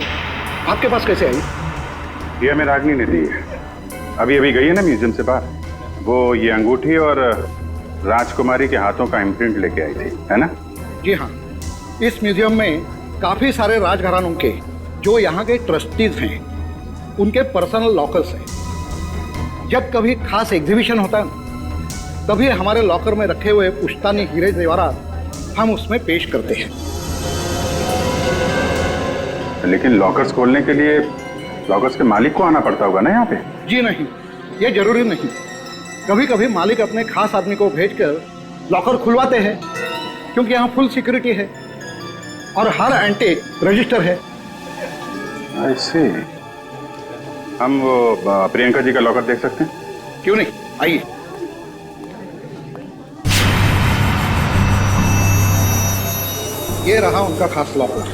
आपके पास कैसे आई? ये हमें रागनी ने दी है। अभी गई है ना म्यूजियम से बाहर। वो ये अंगूठी और राजकुमारी के हाथों का इम्प्रिंट लेके आई थी, है ना? जी हाँ, इस म्यूजियम में काफी सारे राजघरानों के जो यहाँ के ट्रस्टीज हैं, उनके पर्सनल लॉकर्स हैं। जब कभी खास एग्जीबिशन होता है तभी हमारे लॉकर में रखे हुए पुश्तानी हीरे जेवरात हम उसमें पेश करते हैं। लेकिन लॉकर्स खोलने के लिए लॉकर्स के मालिक को आना पड़ता होगा ना यहाँ पे? जी नहीं, ये जरूरी नहीं। कभी कभी मालिक अपने खास आदमी को भेजकर लॉकर खुलवाते हैं, क्योंकि यहाँ फुल सिक्योरिटी है और हर एंटीक रजिस्टर है। ऐसे हम वो प्रियंका जी का लॉकर देख सकते हैं? क्यों नहीं, आइए। ये रहा उनका खास लॉकर।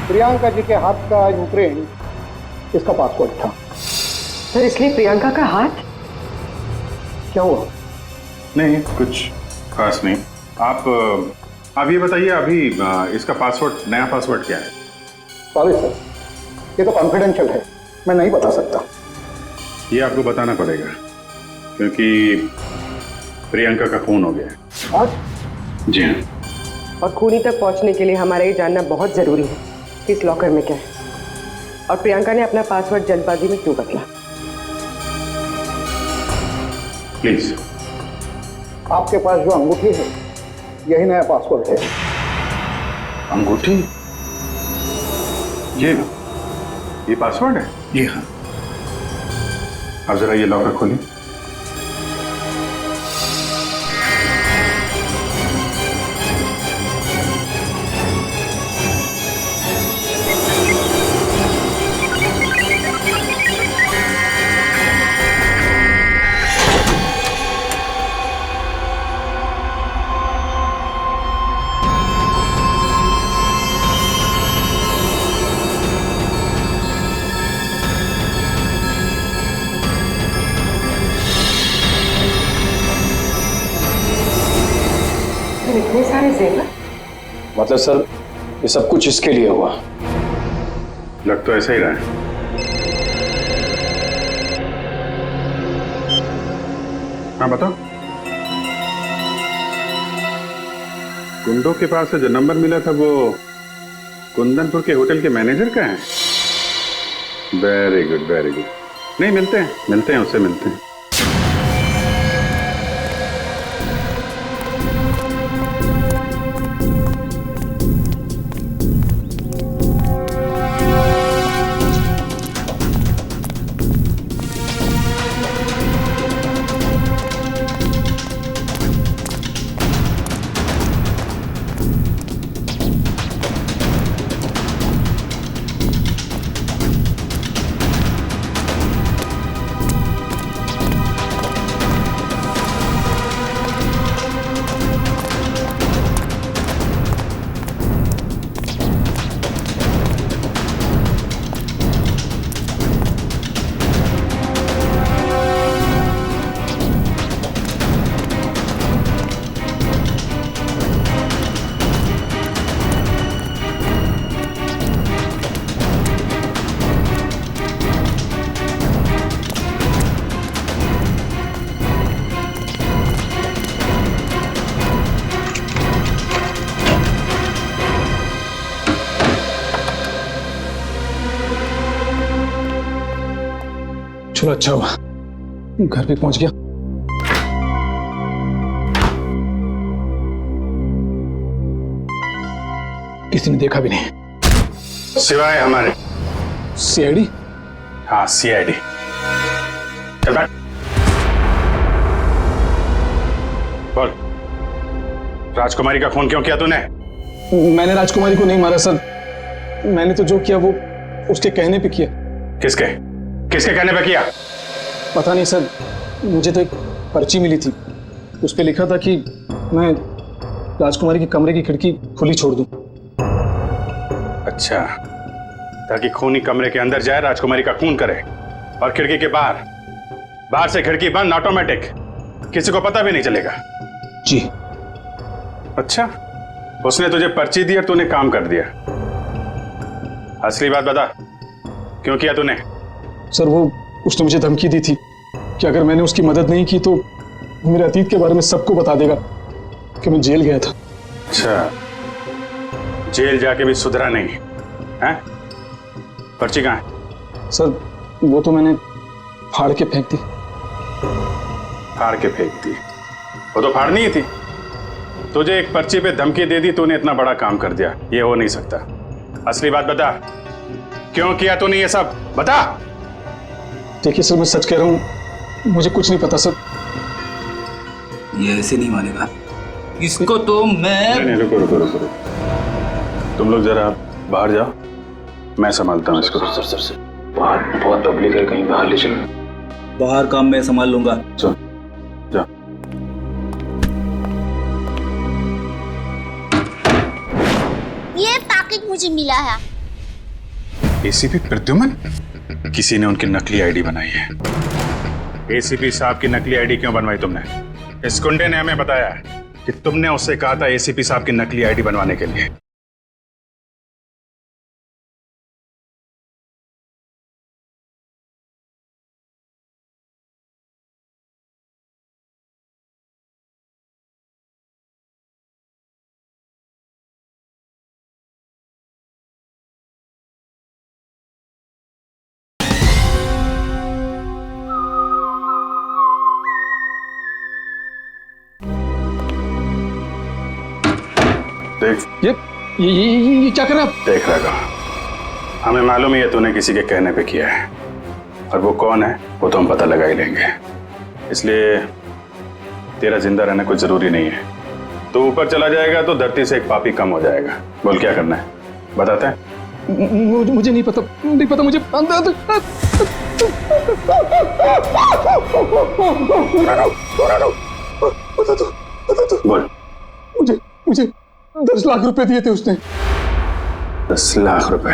प्रियंका जी के हाथ का इम्प्रिंट इसका पासपोर्ट था। सर, इसलिए प्रियंका का हाथ? क्या हुआ? नहीं, कुछ खास नहीं। आप ये बताइए, अभी इसका पासवर्ड, नया पासवर्ड क्या है? सॉरी सर, ये तो कॉन्फिडेंशियल है, मैं नहीं बता सकता। ये आपको बताना पड़ेगा क्योंकि प्रियंका का खून हो गया है। आज? जी हाँ। और खूनी तक पहुंचने के लिए हमारा ये जानना बहुत जरूरी है कि इस लॉकर में क्या है और प्रियंका ने अपना पासवर्ड जल्दबाजी में क्यों बदला। प्लीज। आपके पास जो अंगूठी है यही नया पासवर्ड है। अंगूठी? ये पासवर्ड है? जी हाँ। अब जरा ये लॉकर खोलिए। लेकिन इतने सारे जेवर? मतलब सर ये सब कुछ इसके लिए हुआ। लग तो ऐसा ही रहा है। हाँ बताओ। गुंडों के पास से जो नंबर मिला था वो कुंदनपुर के होटल के मैनेजर का है। Very good very good. नहीं मिलते हैं उससे मिलते हैं। चलो अच्छा हुआ घर पे पहुंच गया। किसी ने देखा भी नहीं सिवाय हमारे सीआईडी। हाँ सीआईडी। चल बैठ। बोल राजकुमारी का खून क्यों किया तूने? मैंने राजकुमारी को नहीं मारा सर। मैंने तो जो किया वो उसके कहने पे किया। किसके कहने पे किया? पता नहीं सर, मुझे तो एक पर्ची मिली थी, उस पे लिखा था कि मैं राजकुमारी के कमरे की खिड़की खुली छोड़ दूं। अच्छा, ताकि खूनी कमरे के अंदर जाए, राजकुमारी का खून करे और खिड़की के बाहर से खिड़की बंद ऑटोमेटिक, किसी को पता भी नहीं चलेगा। जी। अच्छा, उसने तुझे पर्ची दी और तूने काम कर दिया। असली बात बता, क्यों किया तूने? सर वो उसने मुझे धमकी दी थी कि अगर मैंने उसकी मदद नहीं की तो मेरे अतीत के बारे में सबको बता देगा कि मैं जेल गया था। अच्छा, जेल जाके भी सुधरा नहीं है? पर्ची कहाँ है? सर वो तो मैंने फाड़ के फेंक दी। फाड़ के फेंक दी? वो तो फाड़नी ही थी। तुझे एक पर्ची पे धमकी दे दी, तूने इतना बड़ा काम कर दिया, ये हो नहीं सकता। असली बात बता, क्यों किया तूने ये सब? बता। देखिए सर मैं सच कह रहा हूँ, मुझे कुछ नहीं पता सर। ये ऐसे नहीं मानेगा इसको तो मैं। नहीं रुको। तुम लोग जरा बाहर जाओ, मैं संभालता हूँ इसको। सर बाहर बहुत पब्लिक है, कहीं बाहर ले चलो। बाहर काम मैं संभाल लूंगा। चल जा। ये पैकेट मुझे मिला है। एसीपी प्रद्युमन? किसी ने उनकी नकली आईडी बनाई है। एसीपी साहब की नकली आईडी क्यों बनवाई तुमने? इस गुंडे ने हमें बताया कि तुमने उससे कहा था एसीपी साहब की नकली आईडी बनवाने के लिए। देख ये क्या कर रहा है? देख रहा है, हमें मालूम ही है तूने किसी के कहने पे किया है, और वो कौन है वो तो हम पता लगा ही लेंगे। इसलिए तेरा जिंदा रहना कुछ जरूरी नहीं है। तो ऊपर चला जाएगा तो धरती से एक पापी कम हो जाएगा। बोल क्या करना है, बताते हैं? मुझे नहीं पता मुझे। बता दो। बोल। मुझे 10 लाख रुपए दिए थे उसने। 10 लाख रुपए?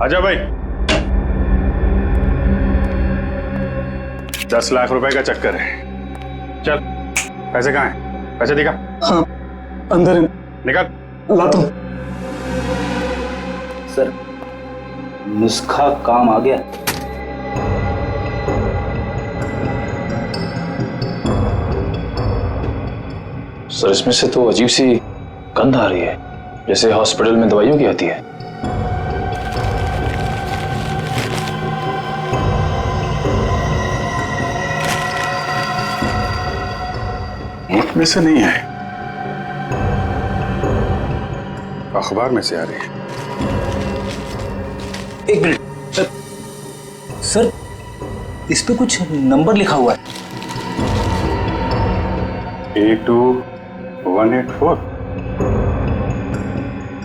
आजा भाई। 10 लाख रुपए का चक्कर है। चल, पैसे कहाँ हैं? पैसे दिखा। हाँ अंदर निकाल। लाता हूं। सर नुस्खा काम आ गया। सर इसमें से तो अजीब सी गंध आ रही है, जैसे हॉस्पिटल में दवाइयों की आती है। मुल्क में से नहीं है, अखबार में से आ रही है। एक मिनट सर, सर इस पे कुछ नंबर लिखा हुआ है। 82184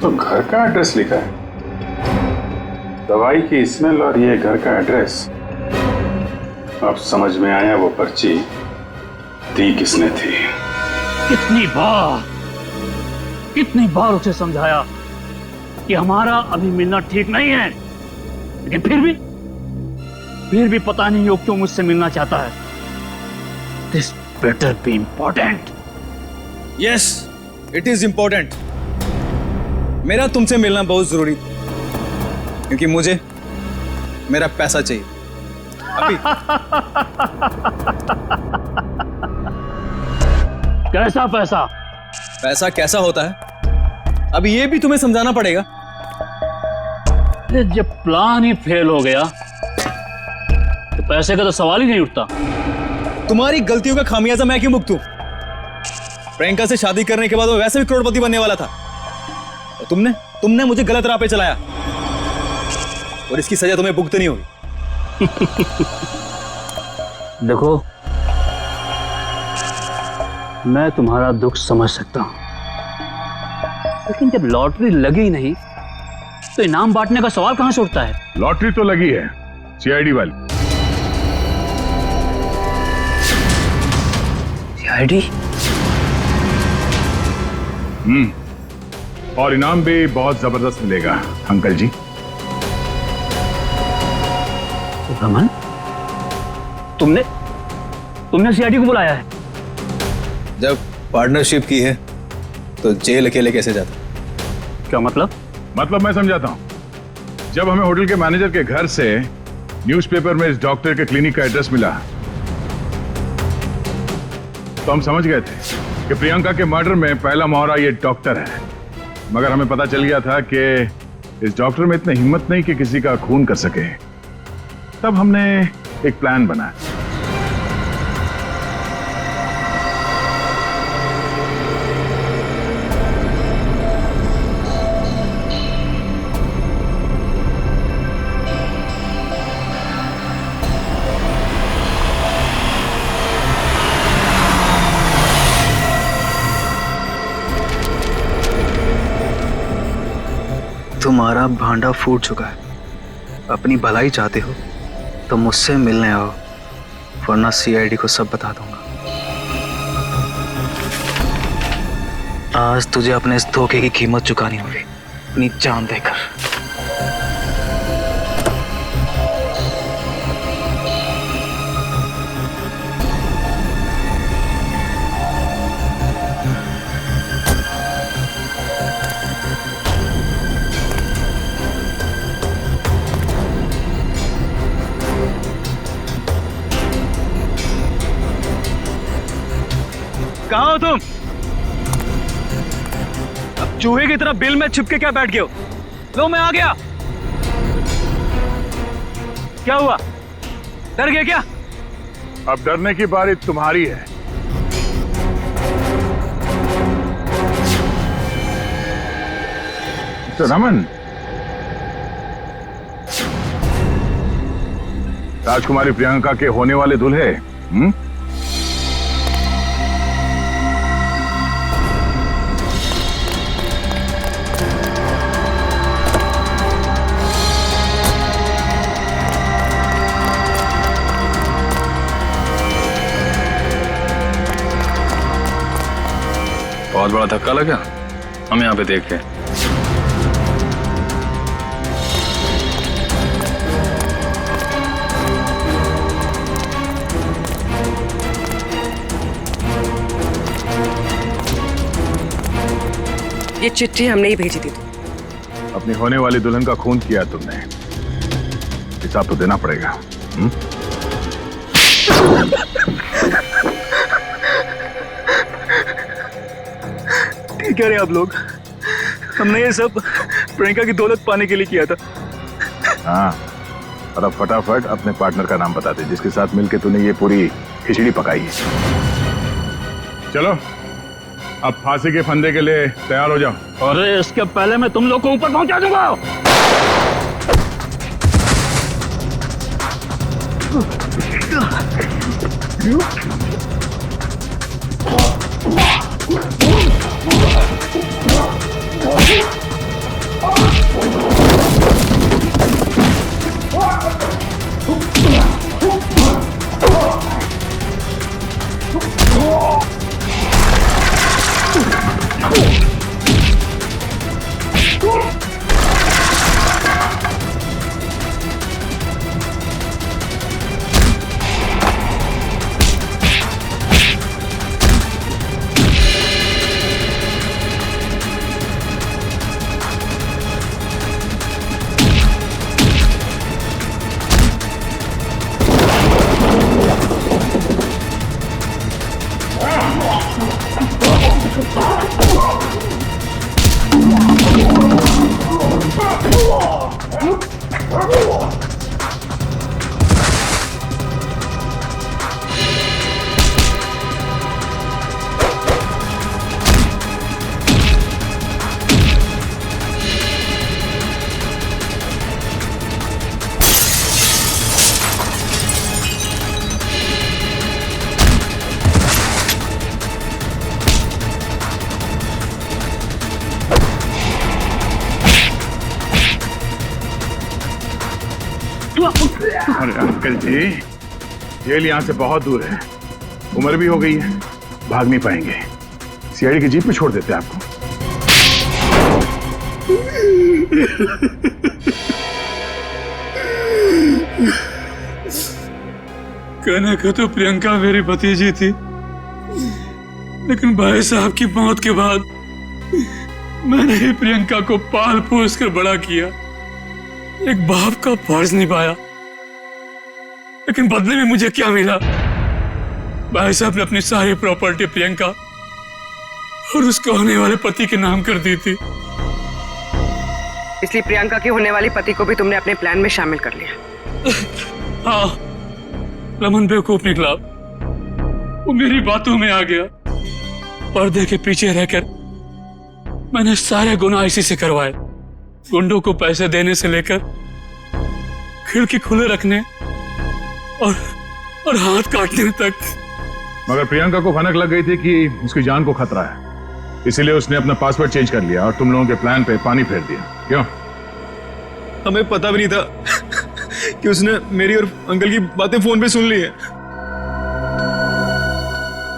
तो घर का एड्रेस लिखा है। दवाई की स्मेल और ये घर का एड्रेस। अब समझ में आया वो पर्ची दी किसने थी। कितनी बार उसे समझाया कि हमारा अभी मिलना ठीक नहीं है, लेकिन फिर भी पता नहीं वो क्यों मुझसे मिलना चाहता है। This better be important. Yes it is important. मेरा तुमसे मिलना बहुत जरूरी, क्योंकि मुझे मेरा पैसा चाहिए अभी। कैसा पैसा? पैसा कैसा होता है अब ये भी तुम्हें समझाना पड़ेगा। जब प्लान ही फेल हो गया तो पैसे का तो सवाल ही नहीं उठता। तुम्हारी गलतियों का खामियाजा मैं क्यों भुगतूं? प्रियंका से शादी करने के बाद वो वैसे भी करोड़पति बनने वाला था, और तुमने मुझे गलत राह पे चलाया, और इसकी सजा तुम्हें भुगतनी होगी। देखो मैं तुम्हारा दुख समझ सकता हूं, लेकिन जब लॉटरी लगी नहीं तो इनाम बांटने का सवाल कहां से उठता है? लॉटरी तो लगी है सीआईडी वाली। सीआईडी? और इनाम भी बहुत जबरदस्त मिलेगा अंकल जी। रमन, तुमने सीआईडी को बुलाया है? जब पार्टनरशिप की है तो जेल अकेले कैसे जाता? क्या मतलब? मतलब मैं समझाता हूं। जब हमें होटल के मैनेजर के घर से न्यूज़पेपर में इस डॉक्टर के क्लिनिक का एड्रेस मिला तो हम समझ गए थे कि प्रियंका के मर्डर में पहला मोहरा ये डॉक्टर है। मगर हमें पता चल गया था कि इस डॉक्टर में इतनी हिम्मत नहीं कि किसी का खून कर सके। तब हमने एक प्लान बनाया। तुम्हारा भांडा फूट चुका है। अपनी भलाई चाहते हो तो मुझसे मिलने आओ, वरना सीआईडी को सब बता दूंगा। आज तुझे अपने इस धोखे की कीमत चुकानी होगी, अपनी जान देकर। कहाँ हो तुम? अब चूहे की तरह बिल में छिपके क्या बैठ गए हो? लो मैं आ गया। क्या हुआ? डर गए क्या? अब डरने की बारी तुम्हारी है। तो रमन, राजकुमारी प्रियंका के होने वाले दूल्हे बहुत बड़ा धक्का लगा। हम यहाँ पे देख के ये चिट्ठी हमने ही भेजी थी। अपनी होने वाली दुल्हन का खून किया तुमने, हिसाब तो देना पड़ेगा। ठीक कह रहे आप लोग, हमने ये सब प्रियंका की दौलत पाने के लिए किया था। हाँ, और अब फटाफट अपने पार्टनर का नाम बता दे जिसके साथ मिलके तूने ये पूरी खिचड़ी पकाई है। चलो अब फांसी के फंदे के लिए तैयार हो जाओ। अरे इसके पहले मैं तुम लोग को ऊपर पहुंचा दूंगा। अरे अंकल जी, जेल यहाँ से बहुत दूर है, उम्र भी हो गई है, भाग नहीं पाएंगे। सीआईडी की जीप में छोड़ देते हैं आपको। कहने को तो प्रियंका मेरी भतीजी थी, लेकिन भाई साहब की मौत के बाद मैंने ही प्रियंका को पाल पोस कर बड़ा किया, एक बाप का फर्ज निभाया। लेकिन बदले में मुझे क्या मिला? भाई साहब ने अपनी सारी प्रॉपर्टी प्रियंका और उसके होने वाले पति के नाम कर दी थी। इसलिए प्रियंका के होने वाले पति को भी तुमने अपने प्लान में शामिल कर लिया। हाँ, रमन बेवकूफ निकला, वो मेरी बातों में आ गया। पर्दे के पीछे रहकर मैंने सारे गुनाह इसी से करवाए, गुंडों को पैसे देने से लेकर खिड़की खुले रखने और हाथ काटने तक। मगर प्रियंका को भनक लग गई थी कि उसकी जान को खतरा है, इसीलिए उसने अपना पासवर्ड चेंज कर लिया और तुम लोगों के प्लान पे पानी फेर दिया। क्यों? हमें पता भी नहीं था कि उसने मेरी और अंकल की बातें फोन पे सुन ली है।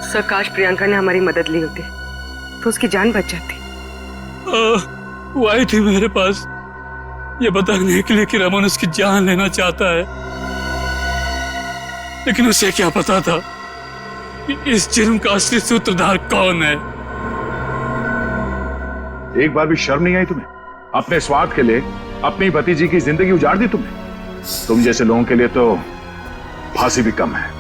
सर, काश प्रियंका ने हमारी मदद ली होती तो उसकी जान बच जाती। वो आई थी मेरे पास ये बताने के लिए कि रमन उसकी जान लेना चाहता है, लेकिन उसे क्या पता था कि इस जुर्म का असली सूत्रधार कौन है। एक बार भी शर्म नहीं आई तुम्हें? अपने स्वार्थ के लिए अपनी भतीजी की जिंदगी उजाड़ दी तुमने। तुम जैसे लोगों के लिए तो फांसी भी कम है।